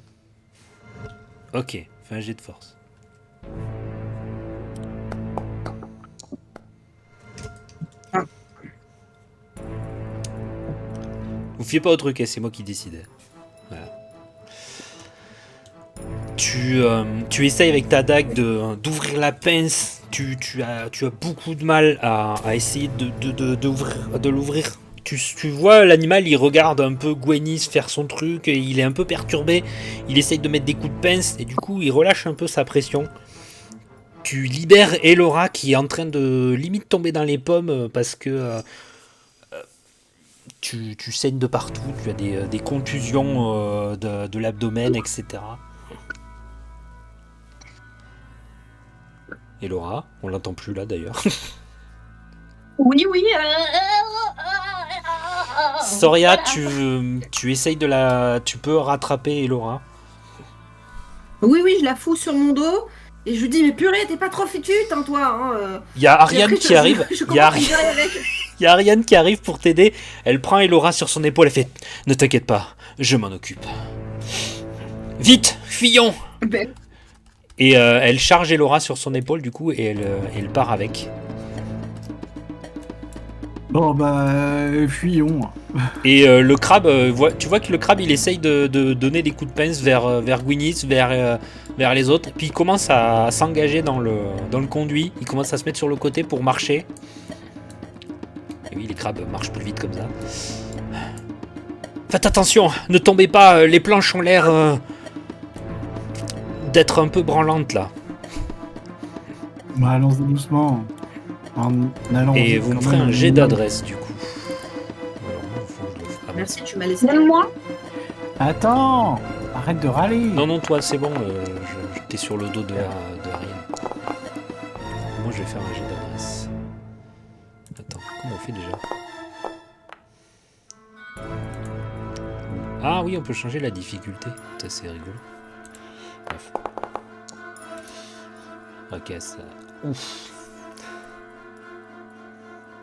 Ok, fais un jet de force. Ah. Vous fiez pas au truc, hein, c'est moi qui décide. Voilà. Tu essayes avec ta dague d'ouvrir la pince. Tu as beaucoup de mal à essayer de l'ouvrir. Tu vois l'animal, il regarde un peu Gwennis faire son truc, et il est un peu perturbé. Il essaye de mettre des coups de pince et du coup il relâche un peu sa pression. Tu libères Elora qui est en train de limite tomber dans les pommes parce que tu saignes de partout, tu as des contusions de l'abdomen, etc. Elora, on l'entend plus là d'ailleurs. Oui, oui. Soria, Voilà. tu essayes tu peux rattraper Elora. Oui, je la fous sur mon dos et je lui dis mais purée, t'es pas trop futute, hein, toi. Hein. Il y a Et Ariane après, qui arrive. Je Il y a commence à me barrer avec. Il y a Ariane qui arrive pour t'aider. Elle prend Elora sur son épaule et fait « Ne t'inquiète pas, je m'en occupe. » Vite, fuyons. Ben, Et elle charge Elora sur son épaule du coup et elle part avec. Bon, bah, fuyons. Et le crabe, tu vois que le crabe il essaye de donner des coups de pince vers Gwyneth, vers les autres. Puis il commence à s'engager dans le conduit. Il commence à se mettre sur le côté pour marcher. Et oui, les crabes marchent plus vite comme ça. Faites attention, ne tombez pas, les planches ont l'air d'être un peu branlantes là. Bah, allons-y doucement. En allant Et vite, vous me quand ferez même, un jet d'adresse du coup. Alors, moi, faut que je le fasse. Ah, merci, tu m'as laissé. Même moi. Attends, arrête de râler. Non, toi, c'est bon. T'es sur le dos de Ariane. Moi, je vais faire un jet d'adresse. Attends, comment on fait déjà? Ah oui, on peut changer la difficulté. Ça, c'est rigolo. Bref. Ok, ça... Ouf.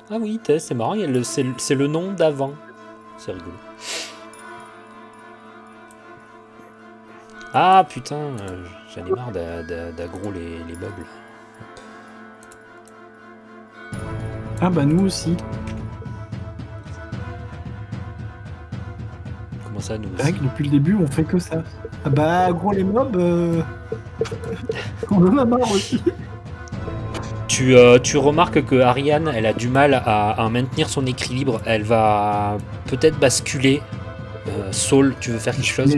Ah oui, c'est marrant, c'est le nom d'avant. C'est rigolo. Ah putain, j'en ai marre d'aggro les meubles. Ah bah nous aussi. Comment ça, nous C'est vrai aussi? que depuis le début, on fait que ça. Ah bah gros les mobs, on en a marre aussi. Tu remarques que Ariane, elle a du mal à maintenir son équilibre. Elle va peut-être basculer. Saul, tu veux faire quelque chose?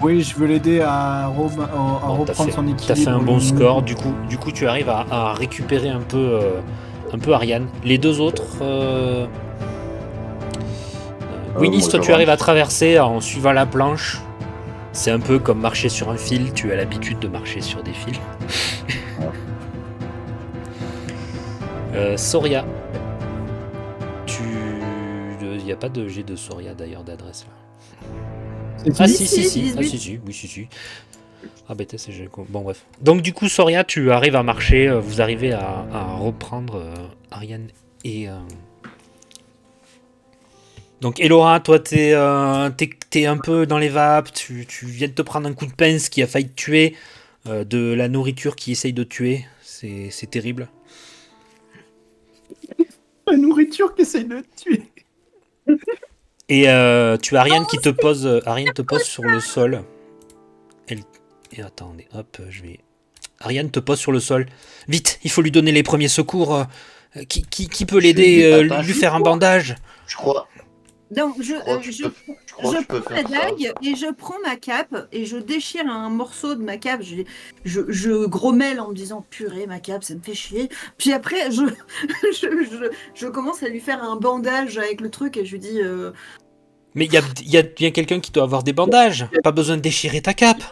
Oui, je veux l'aider à reprendre son équilibre. T'as fait un bon score. Du coup, tu arrives à récupérer un peu Ariane. Les deux autres... Winnie, moi, toi, tu j'avance. arrives à traverser en suivant la planche. C'est un peu comme marcher sur un fil. Tu as l'habitude de marcher sur des fils. Soria. Il n'y a pas de G de Soria d'ailleurs d'adresse là. Ah si. Ah si. Ah bêtise, c'est G. Bon bref. Donc du coup Soria, tu arrives à marcher, vous arrivez à reprendre Ariane et... Donc Elora, toi t'es un peu dans les vapes, tu viens de te prendre un coup de pince qui a failli te tuer, de la nourriture qui essaye de te tuer, c'est terrible. La nourriture qui essaye de te tuer. Et tu as Ariane qui te pose, Ariane te pose sur le sol. Et attendez, hop, je vais... Ariane te pose sur le sol. Vite, il faut lui donner les premiers secours. Qui peut l'aider, lui faire un bandage? Je crois. Donc, je crois que je peux prends la faire ça. dague et je prends ma cape et je déchire un morceau de ma cape. Je grommelle en me disant purée, ma cape, ça me fait chier. Puis après, je commence à lui faire un bandage avec le truc et je lui dis. Mais il y a bien quelqu'un qui doit avoir des bandages. Pas besoin de déchirer ta cape.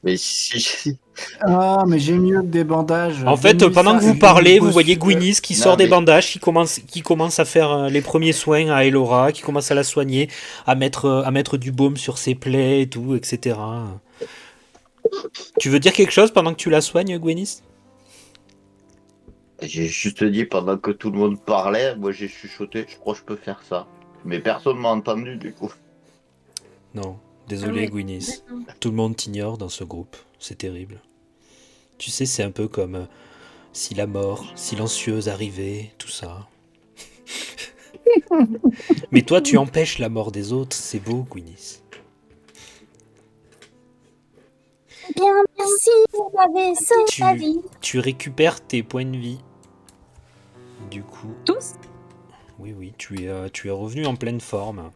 Mais si. Ah, mais j'ai mieux que des bandages. En fait, Donnez pendant ça, que vous je parlez, vous vous voyez pose- Gwynnis qui Non, sort des mais- bandages, qui commence à faire les premiers soins à Elora, qui commence à la soigner, à mettre du baume sur ses plaies et tout, etc. Tu veux dire quelque chose pendant que tu la soignes, Gwynnis? J'ai juste dit pendant que tout le monde parlait, moi j'ai chuchoté, je crois que je peux faire ça. Mais personne m'a entendu du coup. Non, désolé, Ah ouais. Gwynnis. Tout le monde t'ignore dans ce groupe. C'est terrible. Tu sais, c'est un peu comme si la mort silencieuse arrivait, tout ça. Mais toi, tu empêches la mort des autres. C'est beau, Gwynnis. Bien, merci, vous m'avez sauvé la vie. Tu récupères tes points de vie. Du coup, Tous? oui, tu es revenu en pleine forme.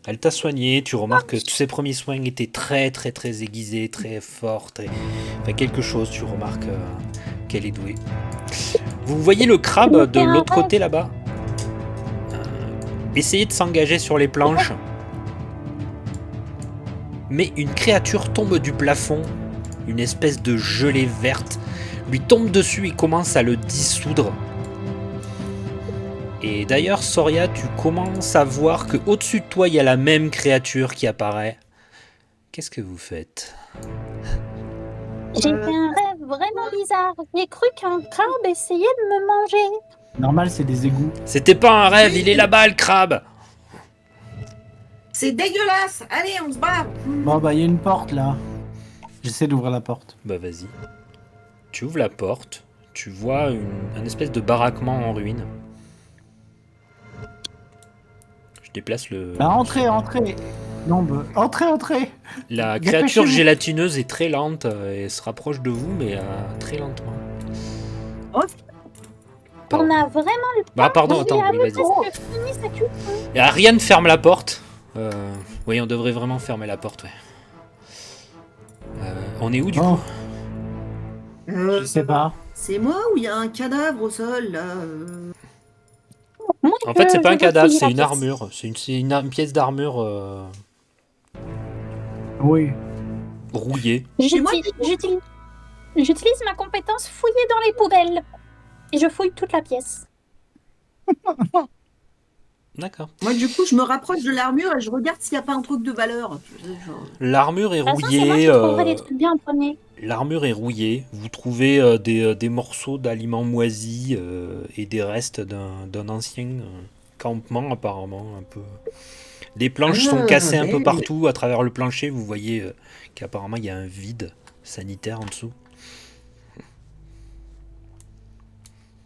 Elle t'a soigné, tu remarques que tous ses premiers soins étaient très aiguisés, très forts, enfin, quelque chose, tu remarques qu'elle est douée. Vous voyez le crabe de l'autre côté là-bas? Essayez de s'engager sur les planches. Mais une créature tombe du plafond, une espèce de gelée verte, lui tombe dessus et commence à le dissoudre. Et d'ailleurs, Soria, tu commences à voir que au-dessus de toi, il y a la même créature qui apparaît. Qu'est-ce que vous faites? J'ai fait un rêve vraiment bizarre. J'ai cru qu'un crabe essayait de me manger. Normal, c'est des égouts. C'était pas un rêve, il est là-bas, le crabe! C'est dégueulasse. Allez, on se barre. Bon, bah, il y a une porte là. J'essaie d'ouvrir la porte. Bah vas-y. Tu ouvres la porte, tu vois un espèce de baraquement en ruine. Je déplace le... Bah, entrez. Non, bah, entrez. La Dépêchez-vous. créature gélatineuse est très lente et se rapproche de vous, mais très lentement. Oh. Pardon. On a vraiment le Bah pardon, Oui, attends, ah oui, oui, vas-y. parce que Fini, ça tue. Et Ariane ferme la porte. Oui, on devrait vraiment fermer la porte, ouais. On est où du Oh, coup? je sais pas. C'est moi ou il y a un cadavre au sol là Moi, En fait, c'est pas un je veux cadavre, fouiller c'est la une pièce. armure. C'est une pièce d'armure Oui. rouillée. J'utilise ma compétence fouiller dans les poubelles. Et je fouille toute la pièce. D'accord. Moi, du coup, je me rapproche de l'armure et je regarde s'il n'y a pas un truc de valeur. Genre, L'armure est De toute façon, c'est moi rouillée. qui trouverai des trucs bien en premier. L'armure est rouillée. Vous trouvez des morceaux d'aliments moisis et des restes d'un ancien campement apparemment un peu. Les planches sont cassées un peu belle. partout à travers le plancher. Vous voyez qu'apparemment il y a un vide sanitaire en dessous.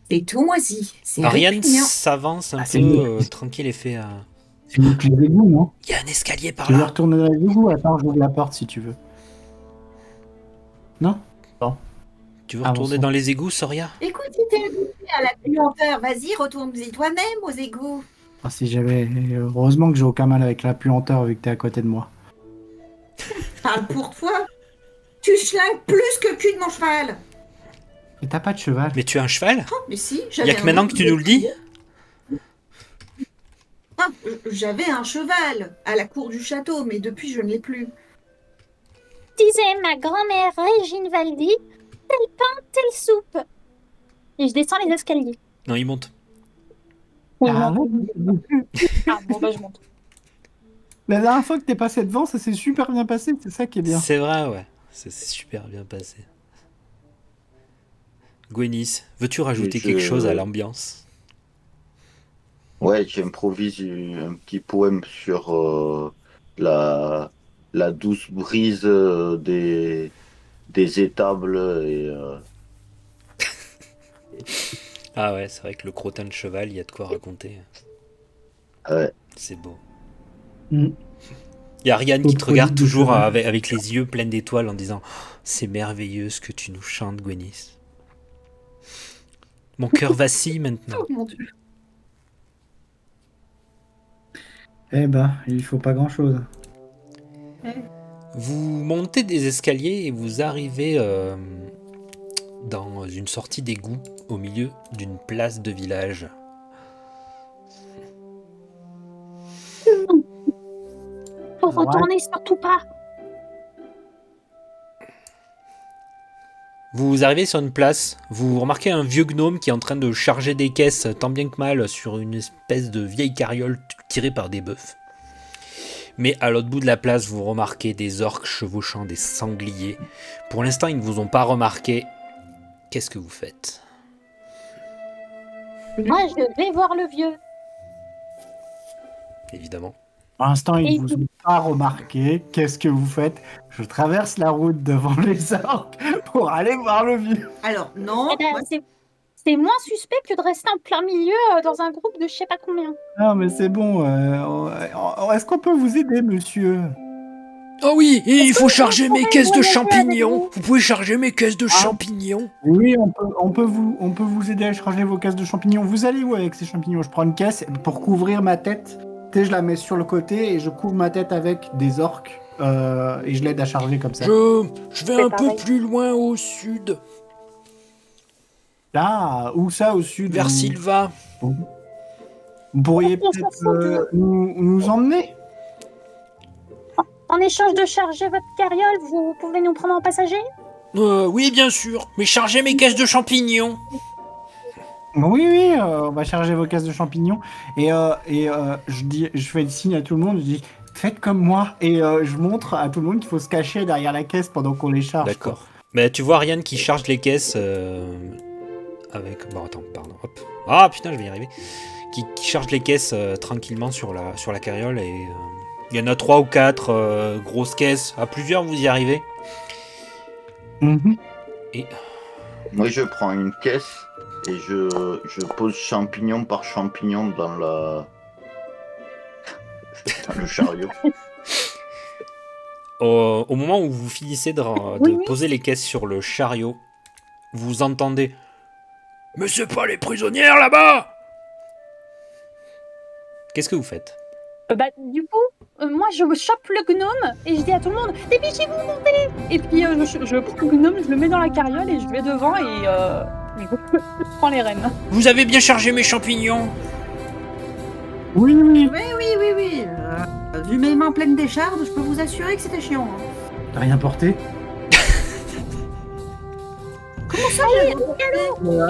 C'est tout moisi. C'est Ariane répugnant. s'avance un c'est peu mieux. tranquille et fait. C'est mieux que les égouts, non? Il y a un escalier par Tu veux là. retourner dans les égouts? Attends, j'ouvre la porte si tu veux. Non? Tu veux Avançons. retourner dans les égouts, Soria? Écoute, si t'es habitué à la puanteur, vas-y, retourne-y toi-même aux égouts. Ah, si j'avais. Heureusement que j'ai aucun mal avec la puanteur vu que t'es à côté de moi. Parle pour toi. Tu schlingues plus que le cul de mon cheval. Et t'as pas de cheval? Mais tu as un cheval? Oh, mais si, Il j'avais y a que maintenant que tu nous le dis? Ah, j'avais un cheval à la cour du château, mais depuis, je ne l'ai plus. Disait ma grand-mère Régine Valdy, tel pain, telle soupe. Et je descends les escaliers. Non, il monte. Oui, Ah, non. ouais. Ah, bon, bah, je monte. La dernière fois que t'es passé devant, ça s'est super bien passé, c'est ça qui est bien. C'est vrai, ouais. C'est super bien passé. Gwenis, veux-tu rajouter Et quelque chose à l'ambiance? Ouais, j'improvise un petit poème sur la douce brise des étables et Ah ouais, c'est vrai que le crottin de cheval, il y a de quoi raconter. ouais. C'est beau. Mm. Il y a Ariane Au qui te produit regarde de toujours cheval. avec les yeux pleins d'étoiles en disant oh, c'est merveilleux ce que tu nous chantes, Gwenis. Mon cœur vacille maintenant. Oh mon dieu. Eh ben, il faut pas grand-chose. Vous montez des escaliers et vous arrivez dans une sortie d'égout au milieu d'une place de village. Faut Ouais. retourner surtout pas. Vous arrivez sur une place, vous remarquez un vieux gnome qui est en train de charger des caisses tant bien que mal sur une espèce de vieille carriole tirée par des bœufs. Mais à l'autre bout de la place, vous remarquez des orques chevauchant des sangliers. Pour l'instant, ils ne vous ont pas remarqué. Qu'est-ce que vous faites? Moi, je vais voir le vieux. Évidemment. Pour l'instant, ils Et- vous ont pas remarqué. Qu'est-ce que vous faites? Je traverse la route devant les orques pour aller voir le vieux. Alors, non. Eh ben, moi, c'est moins suspect que de rester en plein milieu dans un groupe de je sais pas combien. Non, mais c'est bon. Est-ce qu'on peut vous aider, monsieur? Oh oui, et il faut charger mes pourrait caisses de voyager avec champignons. vous Vous pouvez charger mes caisses de Ah. champignons. Oui, on peut vous aider à charger vos caisses de champignons. Vous allez où avec ces champignons? Je prends une caisse pour couvrir ma tête. Tu sais, je la mets sur le côté et je couvre ma tête avec des orques. Et je l'aide à charger comme ça. Je vais C'est un peu pareil. plus loin au sud, Là, où ça au sud? vers vous, Sylva. vous pourriez On s'en peut-être fout du- nous emmener? En échange de charger votre carriole, vous pouvez nous prendre en passager? Oui, bien sûr, mais chargez mes caisses de champignons. Oui, on va charger vos caisses de champignons. Et je fais le signe à tout le monde, je dis, faites comme moi. Et je montre à tout le monde qu'il faut se cacher derrière la caisse pendant qu'on les charge. D'accord. Mais tu vois Ariane qui charge les caisses avec... Bon, attends, pardon. Hop. Ah, putain, je vais y arriver. Qui charge les caisses tranquillement sur la carriole. Et il y en a 3 ou 4 grosses caisses. À plusieurs, vous y arrivez. quoi. Mhm. Moi, je prends une caisse et je pose champignon par champignon dans dans le chariot. Au moment où vous finissez de Oui. poser les caisses sur le chariot, vous entendez « Mais c'est pas les prisonnières là-bas !» Qu'est-ce que vous faites? Bah, du coup, moi, je chope le gnome et je dis à tout le monde, dépêchez-vous, montez! Et puis, je prends le gnome, je le mets dans la carriole et je vais devant et je prends les rênes. Vous avez bien chargé mes champignons? Oui, oui. Oui. Vu mes mains pleines d'échardes, je peux vous assurer que c'était chiant. Hein. T'as rien porté? Comment ça,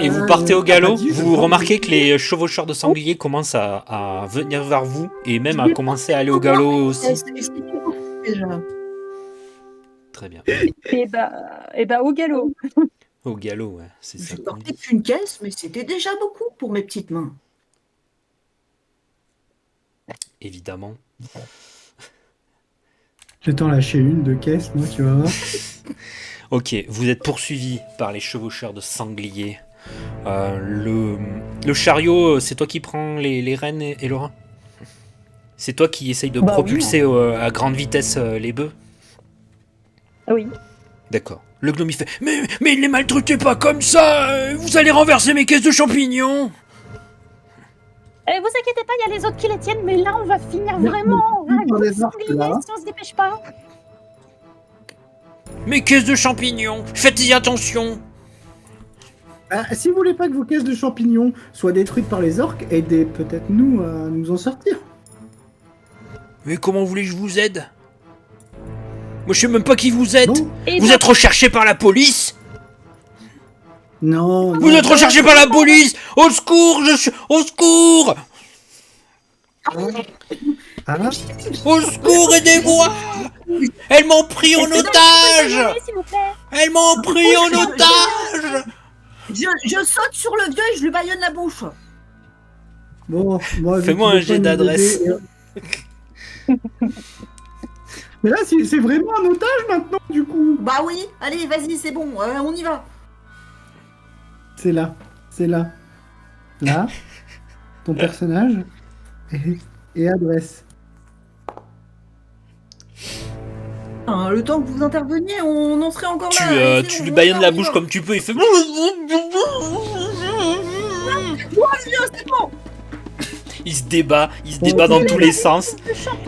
Et vous partez au galop, Ah, bah, dis, je vous pense remarquez que- que les chevaucheurs de sangliers commencent à venir vers vous et même à commencer à aller au galop aussi. déjà. Très bien. Et bah, au galop. Au galop, ouais, c'est ça J'ai qu'on porté dit. qu'une caisse, mais c'était déjà beaucoup pour mes petites mains. Évidemment. Je vais t'en lâcher une de caisse, moi, tu vas voir. Ok, vous êtes poursuivi par les chevaucheurs de sangliers. Le chariot, c'est toi qui prends les rênes et Laura? C'est toi qui essaye de Bah oui. propulser à grande vitesse les bœufs? Oui. D'accord. Le gnome il fait mais ne les maltraitez pas comme ça, vous allez renverser mes caisses de champignons. Vous inquiétez pas, il y a les autres qui les tiennent, mais là, on va finir vraiment Dans un gros les orques, sanglier là. si on se dépêche pas. Mes caisses de champignons, faites-y attention. Ah, si vous voulez pas que vos caisses de champignons soient détruites par les orques, aidez peut-être nous à nous en sortir. Mais comment voulez que je vous aide? Moi je sais même pas qui vous êtes. Bon, Et Vous êtes recherché par la police? non, Vous non. êtes recherché par la police! Au secours, au secours! Ah, Au secours, aidez-moi! Elles m'ont pris en otage! s'il vous plaît. Elles m'ont pris en otage! Je saute sur le vieux et je lui baillonne la bouche. bon, moi, vu Fais-moi qu'il un veut jet pas nous d'adresse. aider, Mais là, c'est vraiment un otage maintenant, du coup. Bah oui, allez, vas-y, c'est bon, on y va. C'est là, c'est là. Là, ton personnage et adresse. Le temps que vous interveniez, on en serait encore là. Allez, c'est Tu bon, lui on y baillonnes va, la on y bouche va. comme tu peux, il fait... C'est bon. Il se débat dans tous les sens.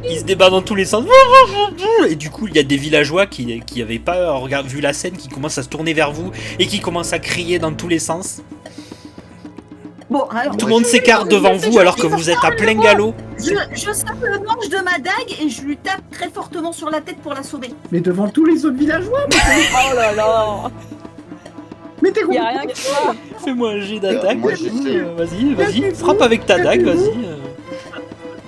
Il se débat dans tous les sens. Et du coup, il y a des villageois qui avaient pas vu la scène, qui commencent à se tourner vers vous et qui commencent à crier dans tous les sens. Bon, alors, Tout le monde s'écarte devant vous alors que vous êtes à plein galop. je sors le manche de ma dague et je lui tape très fortement sur la tête pour l'assommer. Mais devant tous les autres villageois, Oh là là. mais t'es Y a rien qui va. Fais-moi un jet d'attaque. Moi, j'essaie. Vas-y, frappe avec ta dague, vas-y.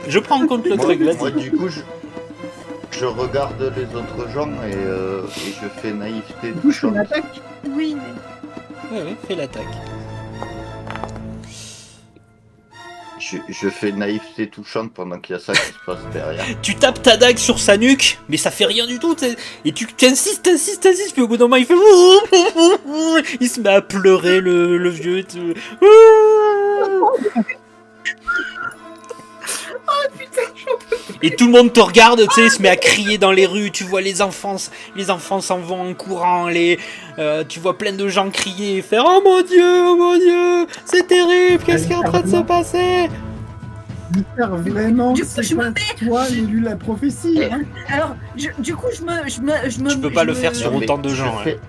Je prends en compte le truc, Moi, vas-y. du coup, je regarde les autres gens et je fais naïveté. bouche une attaque. Oui, mais... Ouais, fais l'attaque. Je fais naïveté touchante pendant qu'il y a ça qui se passe derrière. Tu tapes ta dague sur sa nuque, mais ça fait rien du tout. Et tu insistes, puis au bout d'un moment il fait... Il se met à pleurer, le vieux. Et tout. Et tout le monde te regarde, tu sais, il se met à crier dans les rues, tu vois les enfants s'en vont en courant, tu vois plein de gens crier et faire oh mon dieu, c'est terrible, qu'est-ce qui est en train de se passer? J'espère vraiment Du que coup, c'est je me pas toi l'élu la prophétie. Hein. Alors, du coup, je me... Tu peux pas le faire sur Mais autant de je gens. fais-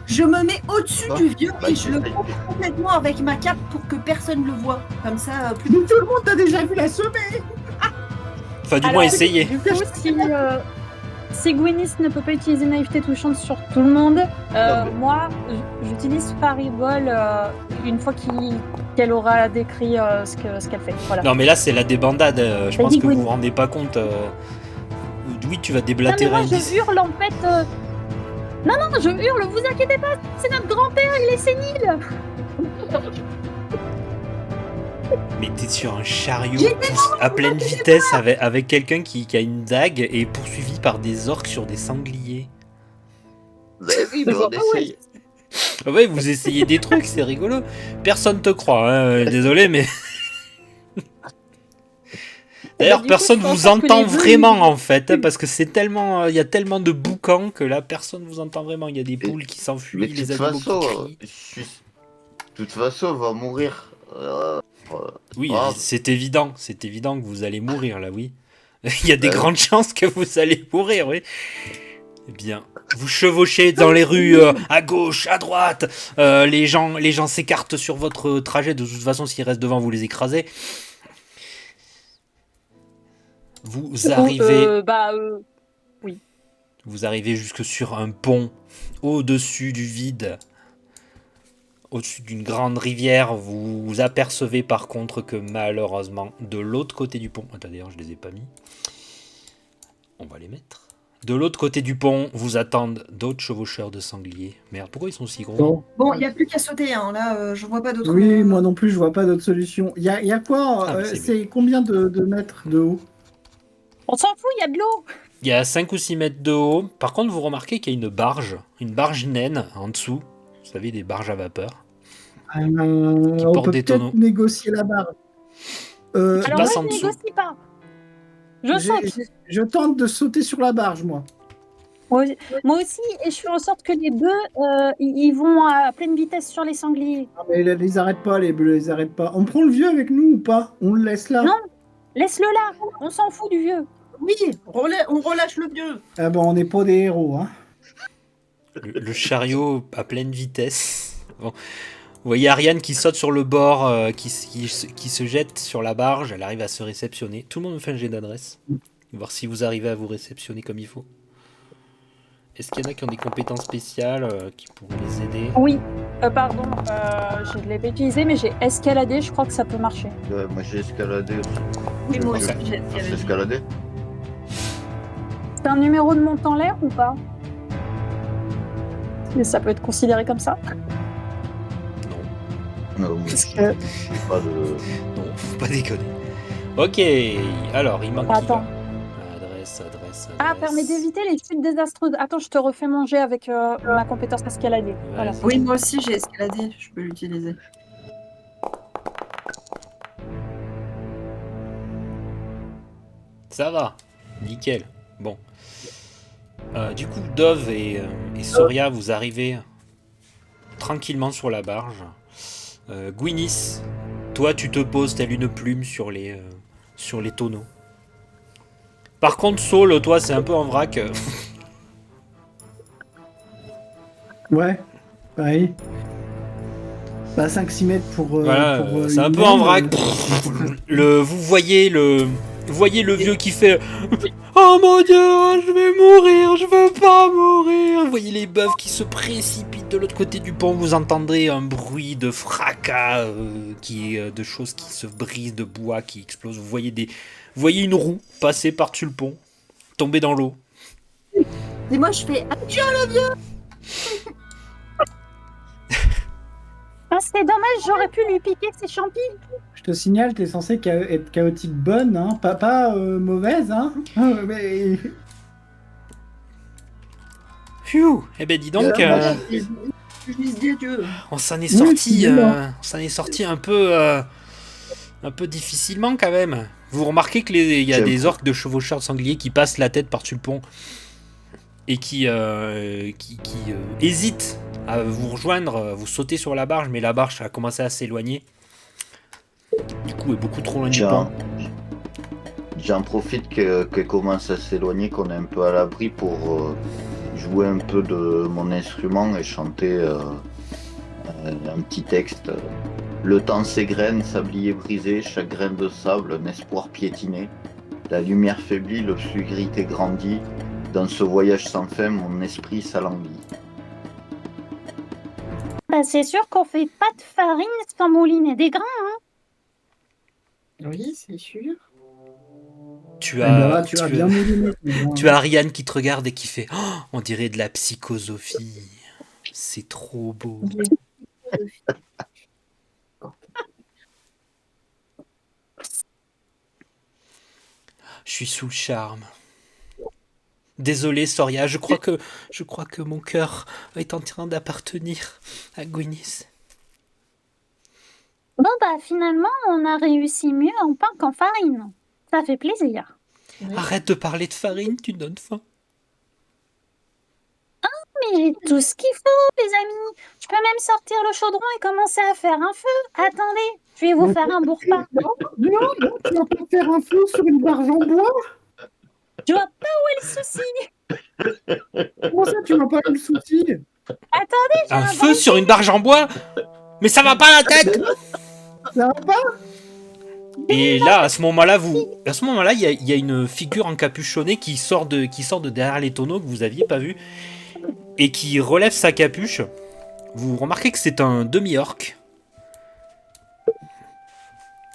Je me mets au-dessus Ah, du vieux bah, et je le j'essaye. couvre complètement avec ma cape pour que personne le voit. Comme ça, plus... Mais tout le monde t'a déjà vu la semer. Enfin, du Alors, moins essayer. Du coup, si Gwynis ne peut pas utiliser naïveté touchante sur tout le monde, mais- moi, j'utilise Faribol une fois qu'elle aura décrit ce qu'elle fait. Voilà. Non mais là c'est la débandade, je pense Vas-y, que vous Gwen. vous rendez pas compte. Oui, tu vas Non, mais déblatérer moi, un je disque. hurle en fait. Non, je hurle, vous inquiétez pas, c'est notre grand-père, il est sénile. Mais t'es sur un chariot à pleine vitesse avec quelqu'un qui a une dague et est poursuivi par des orques sur des sangliers. Bah oui, mais on essaye. Ah ouais, vous essayez des trucs, c'est rigolo. Personne te croit, hein, désolé, mais... D'ailleurs, du coup, personne je pense vous que entend les deux, vraiment en fait, hein, parce que c'est tellement, il y a tellement de boucans que là, personne vous entend vraiment. Il y a des poules qui Mais s'enfuient, de les toute animaux façon, qui crient. de toute façon, on va mourir. Oui, Ah. c'est évident que vous allez mourir là, oui. Il y a des Ouais. grandes chances que vous allez mourir, oui. Eh bien, vous chevauchez dans les rues à gauche, à droite. Les gens s'écartent sur votre trajet. De toute façon, s'ils restent devant, vous les écrasez. Vous arrivez, Oui. vous arrivez jusque sur un pont au-dessus du vide, au-dessus d'une grande rivière. Vous apercevez par contre que malheureusement, de l'autre côté du pont, attends d'ailleurs je les ai pas mis, on va les mettre. De l'autre côté du pont, vous attendent d'autres chevaucheurs de sangliers. Merde, pourquoi ils sont si gros? Bon. Bon, il n'y a plus qu'à sauter, hein. Là, je vois pas d'autre. Oui, moi non plus, je vois pas d'autre solution. Il y a quoi Ah, mais c'est c'est combien de mètres de haut? On s'en fout, il y a de l'eau. Il y a 5 ou 6 mètres de haut. Par contre, vous remarquez qu'il y a une barge naine en dessous. Vous savez, des barges à vapeur. Qui On portent peut des peut-être tonneaux. négocier la barre. Qui Alors passe moi, en je dessous. négocie pas. Je saute. Je tente de sauter sur la barge, moi. Moi aussi, et je fais en sorte que les bœufs, ils vont à pleine vitesse sur les sangliers. Ah, mais les arrête pas, les bleus, les arrête pas. On prend le vieux avec nous ou pas? On le laisse là? Non. Laisse-le là. On s'en fout du vieux. Oui, on relâche le vieux. Ah bon, on n'est pas des héros, hein. Le chariot à pleine vitesse. Bon. Vous voyez Ariane qui saute sur le bord, qui se jette sur la barge. Elle arrive à se réceptionner. Tout le monde me fait un jet d'adresse. Voir si vous arrivez à vous réceptionner comme il faut. Est-ce qu'il y en a qui ont des compétences spéciales qui pourraient les aider? Oui. Pardon, je ne l'ai pas utilisé, mais j'ai escaladé. Je crois que ça peut marcher. Moi j'ai escaladé aussi. Oui, moi aussi, Je- j'ai J'ai escaladé. C'est un numéro de monte en l'air ou pas? Mais ça peut être considéré comme ça. Non. Non, moi, Parce j'ai que- pas de. Non, faut pas déconner. Ok, alors il manque qui Attends. là? Adresse. Ah, permet d'éviter les chutes désastreuses. Attends, je te refais manger avec ma compétence escaladée. Voilà. Vas-y. Oui, moi aussi, j'ai escaladé. Je peux l'utiliser. Ça va, nickel. Bon. Du coup, Dove et Soria, vous arrivez tranquillement sur la barge. Gwynnis, toi, tu te poses telle une plume sur les tonneaux. Par contre, Saul, toi, c'est un peu en vrac. Ouais, pareil. Bah 5-6 mètres pour... Voilà, pour, c'est un une peu en aile, vrac. Vous voyez le vieux qui fait oh mon dieu, je vais mourir, je veux pas mourir. Vous voyez les bœufs qui se précipitent de l'autre côté du pont. Vous entendrez un bruit de fracas, de choses qui se brisent, de bois qui explosent. Vous voyez une roue passer par-dessus le pont, tomber dans l'eau. Et moi, je fais adieu le vieux. Ah, c'est dommage, j'aurais pu lui piquer ses champis. Je te signale, t'es censé être chaotique bonne, hein, pas mauvaise, hein. Mais... Phew, eh ben dis donc, Je dis adieu. on s'en est Oui, sorti, excusez-moi. un peu difficilement quand même. Vous remarquez qu'il y a J'aime. des orques de chevaucheurs de sangliers qui passent la tête par-dessus le pont et qui hésitent à vous rejoindre, vous sautez sur la barge, mais la barge a commencé à s'éloigner. Du coup, est beaucoup trop loin du pont. J'en profite qu'elle commence à s'éloigner, qu'on est un peu à l'abri pour jouer un peu de mon instrument et chanter un petit texte. Le temps s'égrène, sablier brisé, chaque graine de sable, un espoir piétiné. La lumière faiblit, l'obscurité grandit. Dans ce voyage sans fin, mon esprit s'alanguit. Bah, c'est sûr qu'on fait pas de farine sans mouliner des grains. Oui, c'est sûr. Tu Eh ben là, as, tu as bien mouliné. tu as Ariane qui te regarde et qui fait oh, on dirait de la psychosophie. C'est trop beau. Je suis sous le charme. Désolé, Soria, je crois que mon cœur est en train d'appartenir à Gwynnis. Bon, bah, finalement, on a réussi mieux en pain qu'en farine. Ça fait plaisir. Arrête de parler de farine, tu donnes faim. Mais j'ai tout ce qu'il faut, les amis. Je peux même sortir le chaudron et commencer à faire un feu. Attendez, je vais vous faire un bourre-pain. Non, tu vas pas faire un feu sur une barge en bois. Tu vois pas où est le souci. Comment ça, tu vas pas le souci? Attendez, j'ai Un un feu vrai sur une barge en bois? Mais ça va pas la tête! Ça va pas? Et là, à ce moment-là, il y a une figure encapuchonnée qui sort de derrière les tonneaux que vous aviez pas vu et qui relève sa capuche. Vous remarquez que c'est un demi-orc.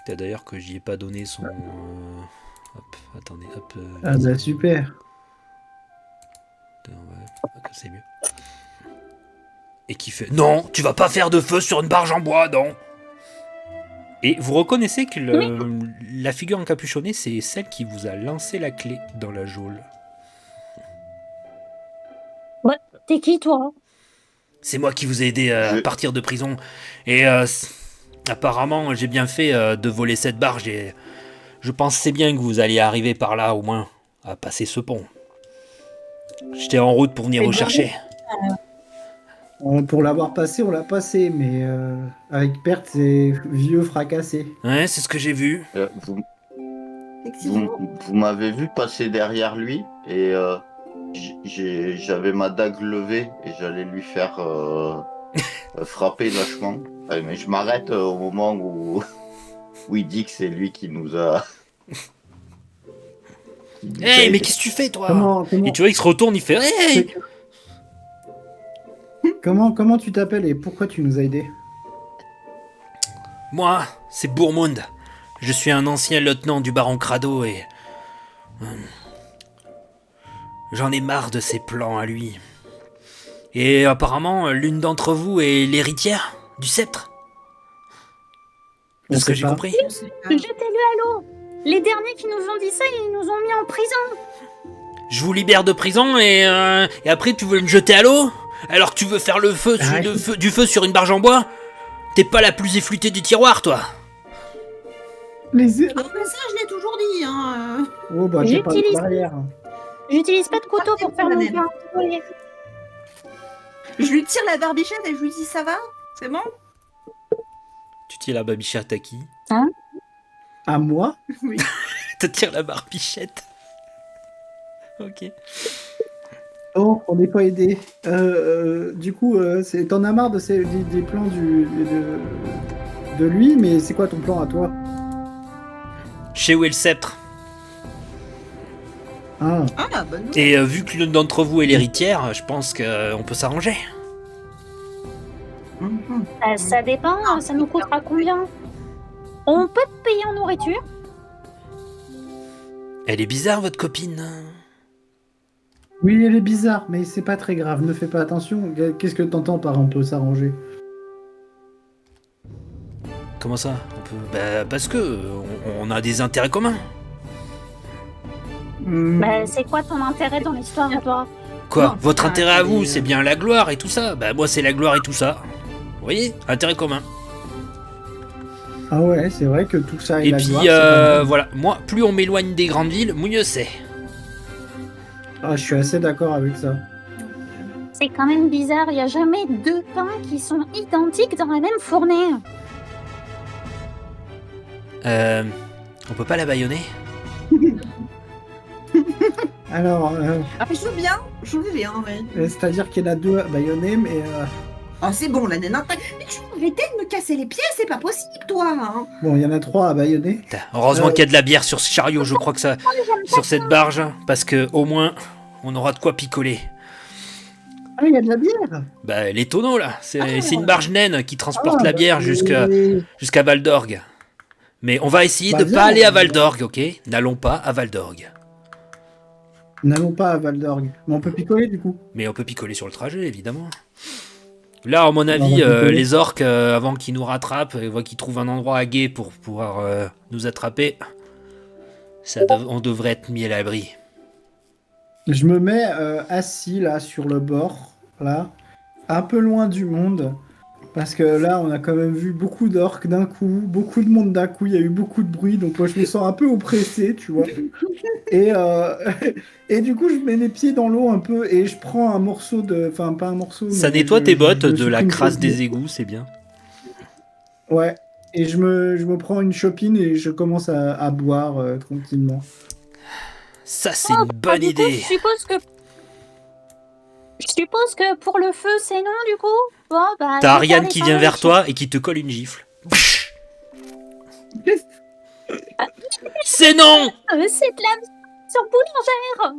Peut-être d'ailleurs que j'y ai pas donné son. Hop, attendez, hop. Ah bah super. C'est mieux. Et qui fait non, tu vas pas faire de feu sur une barge en bois, non. Et vous reconnaissez que la figure encapuchonnée, c'est celle qui vous a lancé la clé dans la geôle. Ouais, t'es qui, toi? C'est moi qui vous ai aidé à partir de prison. Et apparemment, j'ai bien fait de voler cette barge. Et je pensais bien que vous alliez arriver par là, au moins, à passer ce pont. J'étais en route pour venir vous chercher. Pour l'avoir passé, on l'a passé, mais avec perte, c'est vieux fracassé. Ouais, c'est ce que j'ai vu. Effectivement. Vous m'avez vu passer derrière lui et j'avais ma dague levée et j'allais lui faire frapper lâchement. Ouais, mais je m'arrête au moment où il dit que c'est lui qui nous a. Hey, mais qu'est-ce que tu fais, toi? Comment, Et tu vois, il se retourne, il fait hey. comment tu t'appelles et pourquoi tu nous as aidés? Moi, c'est Bourmund. Je suis un ancien lieutenant du baron Crado et... j'en ai marre de ses plans à lui. Et apparemment, l'une d'entre vous est l'héritière du sceptre. De ce que j'ai compris. Jetez-le à l'eau. Les derniers qui nous ont dit ça, ils nous ont mis en prison. Je vous libère de prison et après tu veux me jeter à l'eau? Alors que tu veux faire le feu, du feu sur une barge en bois? T'es pas la plus efflutée du tiroir, toi. Ah, ça, je l'ai toujours dit. Hein. Oh bah t'es pas de barrière. J'utilise pas de couteau pour faire mon Madeleine. pain. Je lui tire la barbichette et je lui dis ça va? C'est bon? Tu tires la barbichette à qui? À moi? Oui. Tu tires la barbichette. Ok. Oh, on n'est pas aidé. Du coup, t'en as marre des plans de lui, mais c'est quoi ton plan à toi? Je sais où est le sceptre. Ah, Ah, bonne nouvelle. Et vu que l'une d'entre vous est l'héritière, je pense qu'on peut s'arranger. Mhm. Ça dépend, ça nous coûtera combien? On peut te payer en nourriture. Elle est bizarre, votre copine. oui, elle est bizarre, mais c'est pas très grave, ne fais pas attention. Qu'est-ce que t'entends par on peut s'arranger? Comment ça? On peut... Bah, parce que on a des intérêts communs. Bah, c'est quoi ton intérêt dans l'histoire à toi? Quoi? Non, Votre c'est intérêt pas- à vous, c'est bien la gloire et tout ça. Bah, moi, c'est la gloire et tout ça. Vous voyez? Intérêt commun. Ah ouais, c'est vrai que tout ça est Et la puis, gloire, c'est pas mal. voilà. Moi, plus on m'éloigne des grandes villes, mieux c'est. Ah, je suis assez d'accord avec ça. C'est quand même bizarre, il y a jamais deux pains qui sont identiques dans la même fournée. On peut pas la bâillonner? Alors, Ah, je veux bien, ouais. c'est-à-dire qu'il y en a deux à bâillonner, mais... Ah, c'est bon, la nana. Mais tu vas arrêter de me casser les pieds, c'est pas possible, toi. Hein. Bon, il y en a trois à bâillonner. Putain, heureusement qu'il y a de la bière sur ce chariot, je crois que ça... sur cette barge, parce que au moins, on aura de quoi picoler. Ah, il y a de la bière. Bah, les tonneaux, là. C'est une barge naine qui transporte la bière et- jusqu'à Val d'Orgue. Mais on va essayer Bah, de viens, pas aller à on- Val d'Orgue, ok? N'allons pas à Val d'Orgue. N'allons pas à Val d'Orgue. Mais on peut picoler, du coup. Mais on peut picoler sur le trajet, évidemment. Là, à mon on avis, va picoler. les orques, avant qu'ils nous rattrapent, qu'ils trouvent un endroit à guet pour pouvoir nous attraper, on devrait être mis à l'abri. Je me mets assis, là, sur le bord, là, un peu loin du monde. Parce que là, on a quand même vu beaucoup d'orques d'un coup, beaucoup de monde d'un coup, il y a eu beaucoup de bruit, donc moi je me sens un peu oppressé, tu vois. Et, et du coup, je mets les pieds dans l'eau un peu et je prends un morceau de... Enfin, pas un morceau, Ça mais nettoie je- tes bottes je me de la chopine crasse une des chopine. égouts, c'est bien. Ouais, et je me prends une chopine et je commence à boire tranquillement. Ça, c'est une bonne Du coup, idée. je suppose que pour le feu, c'est non, du coup. Bon, bah, T'as je vais Ariane faire qui les vient vers sandwichs. toi et qui te colle une gifle. C'est non! C'est de la sur boulangère.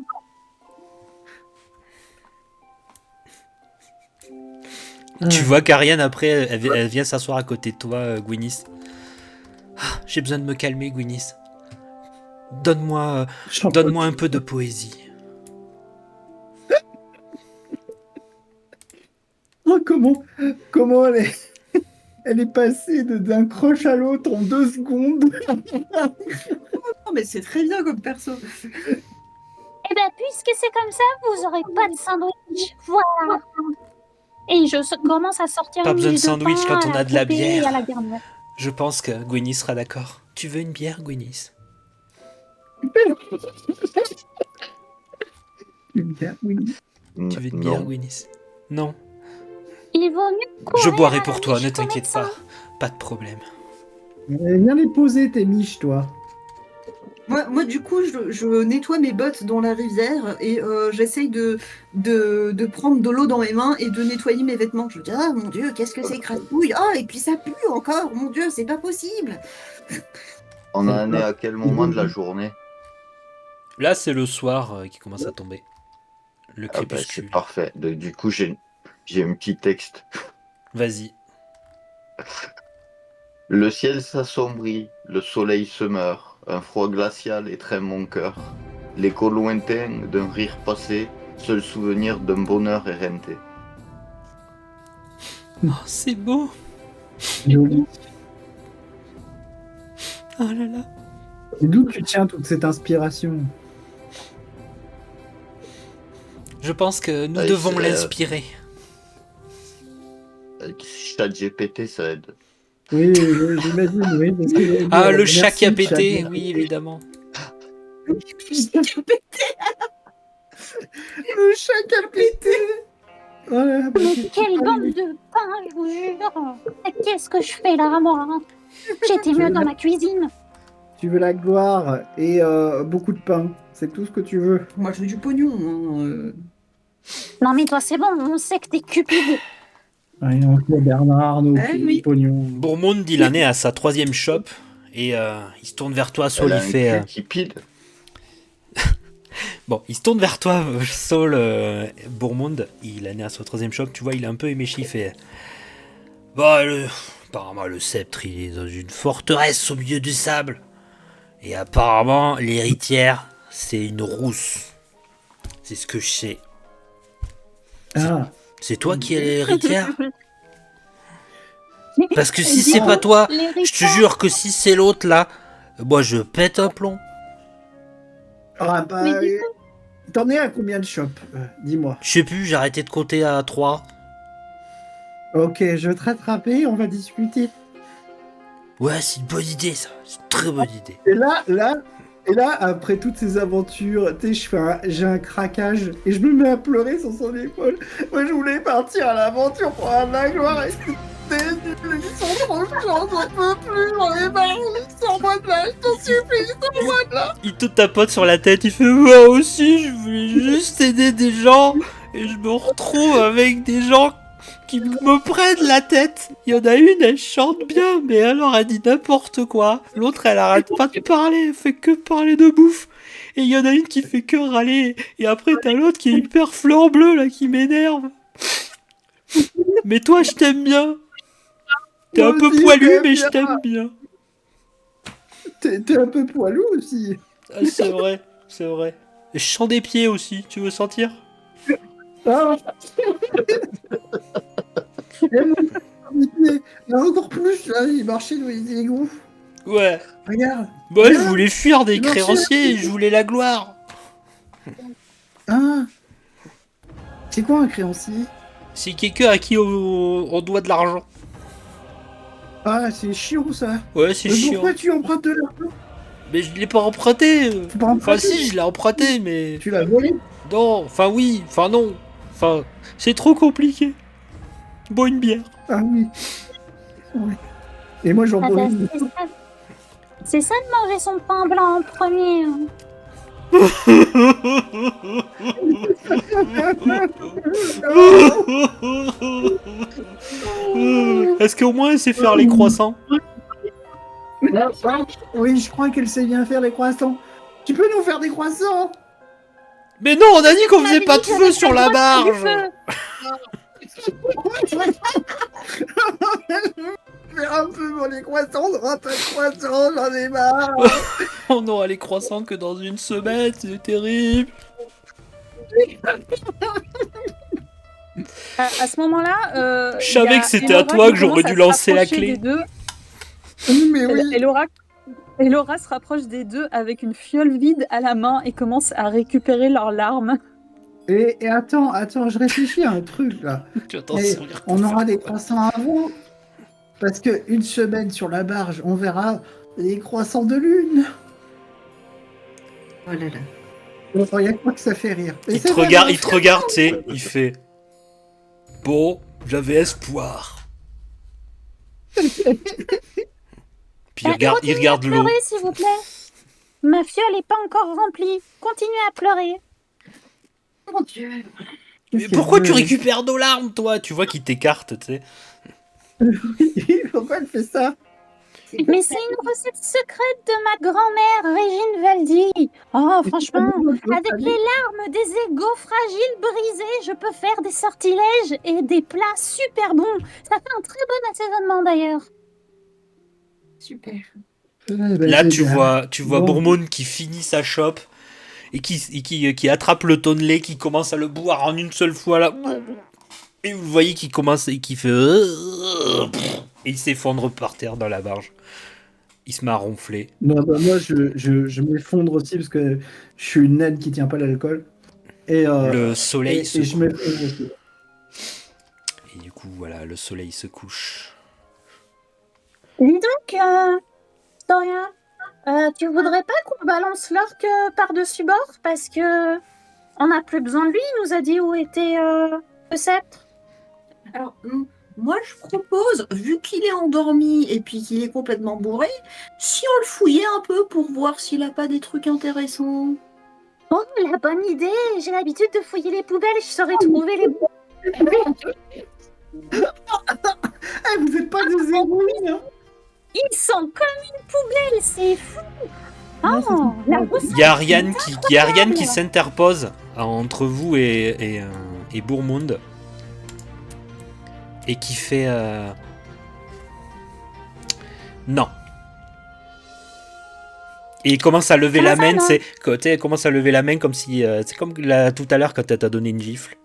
Tu vois qu'Ariane, après, elle vient s'asseoir à côté de toi, Gwynnis. Ah, j'ai besoin de me calmer, Gwynnis. Donne-moi un peu de poésie. Oh, comment elle est passée d'un croche à l'autre en 2 secondes. Non, mais c'est très bien comme perso. Eh ben, puisque c'est comme ça, vous aurez pas de sandwich. Voilà. Et commence à sortir Pas une besoin de miche sandwich pain quand on à a de la couper et bière. à la garnir. Je pense que Gwynnis sera d'accord. Tu veux une bière, Gwynnis? Oui. Tu veux une bière, Non. Gwynnis? Non. Il vaut mieux courir Je boirai à pour la toi, miche ne qu'au t'inquiète médecin. pas. Pas de problème. Viens les poser, tes miches, toi. Moi, du coup, je nettoie mes bottes dans la rivière et j'essaye de prendre de l'eau dans mes mains et de nettoyer mes vêtements. Je me dis, ah mon Dieu, qu'est-ce que c'est crapouille? Ah, et puis ça pue encore, mon Dieu, c'est pas possible. On en est à quel moment de la journée? Là, c'est le soir qui commence à tomber. Le Ah bah, crépuscule. c'est parfait. Donc, du coup, j'ai un petit texte. Vas-y. Le ciel s'assombrit, le soleil se meurt, un froid glacial étreint mon cœur. L'écho lointain d'un rire passé, seul souvenir d'un bonheur éreinté. Oh, c'est beau. Joli. Oh là là. Et d'où tu tiens toute cette inspiration? Je pense que nous Ouais, devons c'est, l'inspirer. ChatGPT, ça aide. Oui, j'imagine, oui. Parce que, Ah, le chat merci, qui a pété, chat. oui, évidemment. Le chat qui a pété. Voilà, bah, Mais c'est quelle pas bande lui. de pain, je vous jure. Qu'est-ce que je fais là, moi? J'étais mieux dans ma cuisine. Tu veux la gloire et beaucoup de pain. C'est tout ce que tu veux. Moi, je veux du pognon. Hein. Non mais toi, c'est bon, on sait que t'es cupide. Rien que Bernard Arnault, Eh oui. pognon. Bourmond, il en est à sa 3e shop et il se tourne vers toi, Saul. Elle a Il un fait. cul qui pile. Bon, il se tourne vers toi, Saul Bourmond. Il en est à sa 3e shop. Tu vois, il est un peu éméché. Il fait. Bah, apparemment, le sceptre, il est dans une forteresse au milieu du sable. Et apparemment, l'héritière, c'est une rousse. C'est ce que je sais. Ah, C'est toi qui es l'héritière? Parce que si c'est pas toi, je te jure que si c'est l'autre là, moi je pète un plomb. ah bah, Mais dis t'en es à combien de shops? Dis-moi. Je sais plus, j'ai arrêté de compter à 3. Ok, je vais te rattraper, on va discuter. Ouais, c'est une bonne idée ça, c'est une très bonne idée. Et là, après toutes ces aventures, tu sais, j'ai un craquage et je me mets à pleurer sur son épaule. Moi, je voulais partir à l'aventure pour avoir de la gloire et c'était nul. Ils sont trop chiants, j'en peux plus, j'en ai marre. Sors-moi de là, je t'en supplie, sors-moi de là. Il te tapote sur la tête, il fait moi aussi, je voulais juste aider des gens et je me retrouve avec des gens qui me prennent la tête. Il y en a une, elle chante bien, mais alors elle dit n'importe quoi. L'autre, elle arrête pas de parler, elle fait que parler de bouffe. Et il y en a une qui fait que râler. Et après, t'as l'autre qui est hyper fleur bleue, là, qui m'énerve. Mais toi, je t'aime bien. T'es un Moi peu aussi, poilu, je t'aime mais je bien. t'aime bien. T'es un peu poilou aussi. Ah, c'est vrai, c'est vrai. Et je sens des pieds aussi, tu veux sentir? Ah. Et mon pied, là, encore plus, là, il marchait dans les égouts. Ouais. Regarde. Moi, je voulais fuir des Merci. créanciers et je voulais la gloire. Ah. C'est quoi un créancier? C'est quelqu'un à qui on doit de l'argent. Ah, c'est chiant ça. Ouais, c'est Mais chiant. pourquoi tu empruntes de l'argent? Mais je l'ai pas emprunté. Faut pas Enfin, emprunter. si, je l'ai emprunté, mais. Tu l'as volé? Non, enfin, oui, enfin, non. Enfin, c'est trop compliqué. Bois une bière. Ah oui. Ouais. Et moi j'en Ah bois bah, une. c'est ça de manger son pain blanc en premier. Hein. Est-ce qu'au moins elle sait faire les croissants? Oui, je crois qu'elle sait bien faire les croissants. Tu peux nous faire des croissants? Mais non, on a dit qu'on faisait m'avait pas dit de que feu j'avais sur pas la le droit de barge. faire Faire un peu pour les croissants, on n'aura pas de croissants, j'en ai marre. On aura les croissants que dans une semaine, c'est terrible. À ce moment-là, Je savais que c'était à toi que j'aurais dû lancer la clé. Des deux. Mais oui. Elora se rapproche des deux avec une fiole vide à la main et commence à récupérer leurs larmes. Et attends, je réfléchis à un truc là. Tu vas t'en Et souvenir. on aura des croissants avant. Parce que une semaine sur la barge, on verra les croissants de lune. Oh là là. Il y a quoi que ça fait rire. Et Il c'est te vrai, regarde, on il te regarde, tu sais, il fait. Bon, j'avais espoir. Puis il regarde Continuez à l'eau. pleurer, s'il vous plaît. Ma fiole est pas encore remplie. Continuez à pleurer. Mon Dieu. Mais pourquoi tu récupères nos larmes, toi? Tu vois qu'il t'écarte, tu sais. Pourquoi elle fait ça? Mais c'est une recette secrète de ma grand-mère, Régine Valdy. Oh, franchement, avec les larmes des égaux fragiles brisés, je peux faire des sortilèges et des plats super bons. Ça fait un très bon assaisonnement d'ailleurs. Super. Là, tu vois Bon. Bourmoun qui finit sa chope et qui attrape le tonnelet, qui commence à le boire en une seule fois là. Et vous voyez qu'il commence et qu'il fait. Et il s'effondre par terre dans la barge. Il se met à ronfler. Non, bah, moi, je m'effondre aussi parce que je suis une naine qui tient pas l'alcool. Et, Le soleil se et je couche. m'effondre aussi. Et du coup, voilà, le soleil se couche. Dis donc, Dorian, tu voudrais pas qu'on balance l'orque par-dessus bord parce que on n'a plus besoin de lui, il nous a dit où était le sceptre. Alors, moi, je propose, vu qu'il est endormi et puis qu'il est complètement bourré, si on le fouillait un peu pour voir s'il a pas des trucs intéressants. Oh, la bonne idée. J'ai l'habitude de fouiller les poubelles, je saurais trouver les... Eh, vous êtes pas des héroïnes, hein? Ils sont comme une poubelle, c'est fou. Oh, la recette. Il y a Ariane qui s'interpose entre vous et Bourmund. Et qui fait. Non. Et il commence à lever la main, non. elle commence à lever la main comme si. C'est comme tout à l'heure quand elle t'a donné une gifle.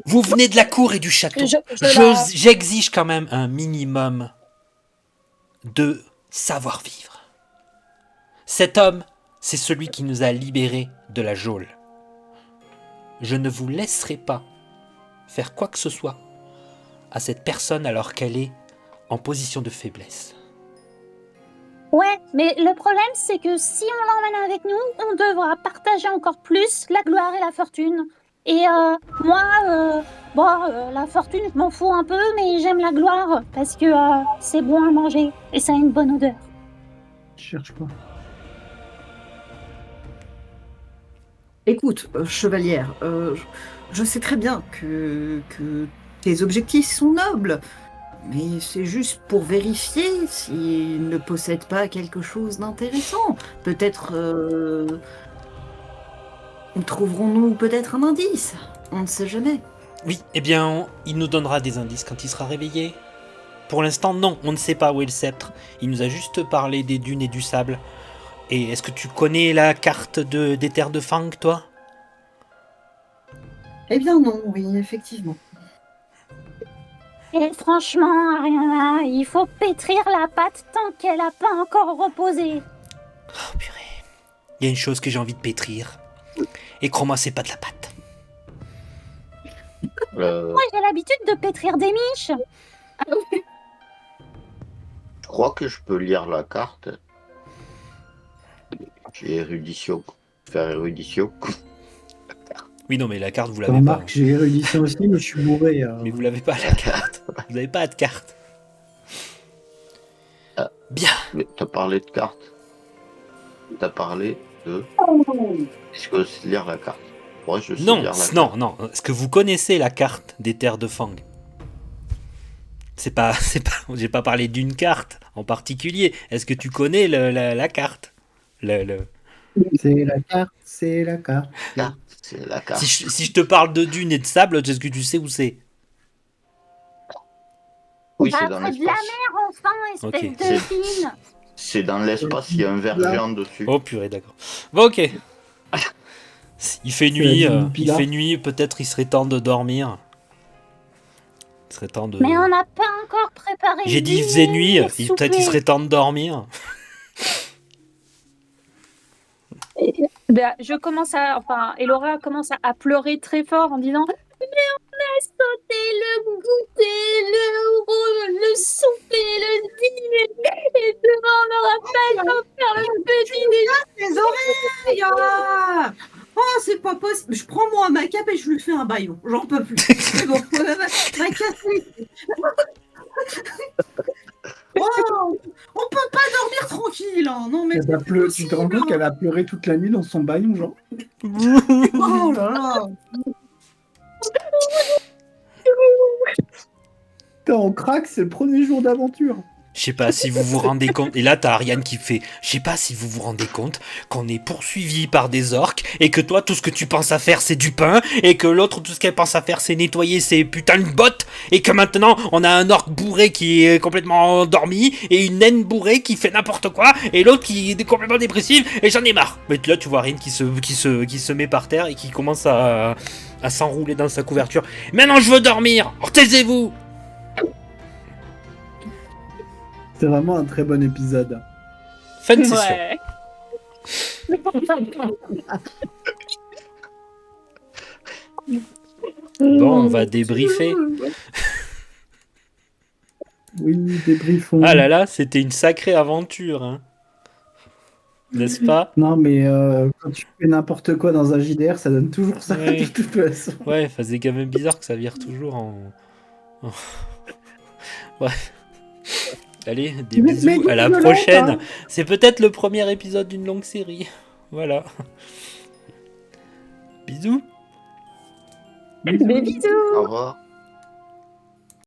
Vous venez de la cour et du château. J'exige quand même un minimum de savoir-vivre. Cet homme, c'est celui qui nous a libérés de la geôle. Je ne vous laisserai pas faire quoi que ce soit à cette personne alors qu'elle est en position de faiblesse. Ouais, mais le problème, c'est que si on l'emmène avec nous, on devra partager encore plus la gloire et la fortune. Et moi, la fortune, je m'en fous un peu, mais j'aime la gloire parce que c'est bon à manger et ça a une bonne odeur. Je cherche pas. Écoute, chevalière, je sais très bien que tes objectifs sont nobles, mais c'est juste pour vérifier s'il ne possède pas quelque chose d'intéressant. Peut-être trouverons-nous peut-être un indice. On ne sait jamais. Oui, eh bien, il nous donnera des indices quand il sera réveillé. Pour l'instant, non, on ne sait pas où est le sceptre. Il nous a juste parlé des dunes et du sable. Et est-ce que tu connais la carte des terres de Fang, toi? Eh bien non, oui, effectivement. Et franchement, Ariana, il faut pétrir la pâte tant qu'elle n'a pas encore reposé. Oh purée. Il y a une chose que j'ai envie de pétrir. Et crois-moi, c'est pas de la pâte. Moi, j'ai l'habitude de pétrir des miches. Je crois que je peux lire la carte. J'ai érudition. Faire érudition. Oui, non, mais la carte, vous Je l'avez pas. remarque, j'ai érudition aussi, mais je suis bourré. Mais vous l'avez pas, la carte. Vous n'avez pas de carte. Bien. Mais t'as parlé de carte. T'as parlé de... Est-ce que c'est lire la carte? Moi, je sais Non, lire la non, carte. non. Est-ce que vous connaissez la carte des terres de Fang? J'ai pas parlé d'une carte en particulier. Est-ce que tu connais la carte? Le- C'est la carte, c'est la carte. Là, c'est la carte. Si je te parle de dunes et de sable, est-ce que tu sais où c'est? Oui, Bah, c'est dans près de la l'espace. mer, enfin, espèce Ok. de fine. C'est dans l'espace, il y a un ver Là. géant dessus. Oh purée, d'accord. Bon, ok. Il fait nuit, la dune il Pilar. fait nuit, peut-être il serait temps de dormir. Il serait temps de... Mais on n'a pas encore préparé J'ai le dit il faisait dîner, nuit, s'il peut-être vous il plaît. serait temps de dormir. Ben, Elora commence à pleurer très fort en disant mais on a sauté le goûter, le souper, le dîner, et demain on n'aura pas le temps de faire le petit déjeuner. Les oreilles ah Oh, c'est pas possible. Je prends moi ma cape et je lui fais un baillon. J'en peux plus. C'est bon. Ma cape. Oh, on peut pas dormir tranquille. Hein. Non, mais Elle c'est va pas pleurer. Tu te rends possible. compte qu'elle a pleuré toute la nuit dans son baillon, genre? Oh là là. Putain, on craque, c'est le premier jour d'aventure. Je sais pas si vous vous rendez compte, et là t'as Ariane qui fait, je sais pas si vous vous rendez compte qu'on est poursuivi par des orques, et que toi tout ce que tu penses à faire c'est du pain, et que l'autre tout ce qu'elle pense à faire c'est nettoyer ses putains de bottes, et que maintenant on a un orque bourré qui est complètement endormi, et une naine bourrée qui fait n'importe quoi, et l'autre qui est complètement dépressive, et j'en ai marre. Mais là tu vois Ariane qui se met par terre et qui commence à s'enrouler dans sa couverture. Maintenant je veux dormir, taisez-vous. C'est vraiment un très bon épisode. Fin de session. Ouais. Bon, on va débriefer. Oui, débriefons. Ah là là, c'était une sacrée aventure, hein. N'est-ce pas? Non, mais quand tu fais n'importe quoi dans un JDR, ça donne toujours ça, Ouais. de toute façon. Ouais, c'est quand même bizarre que ça vire toujours en- Ouais. Allez, des Mais bisous, à la violent, prochaine. hein. C'est peut-être le premier épisode d'une longue série. Voilà. Bisous. Des bisous. Au revoir.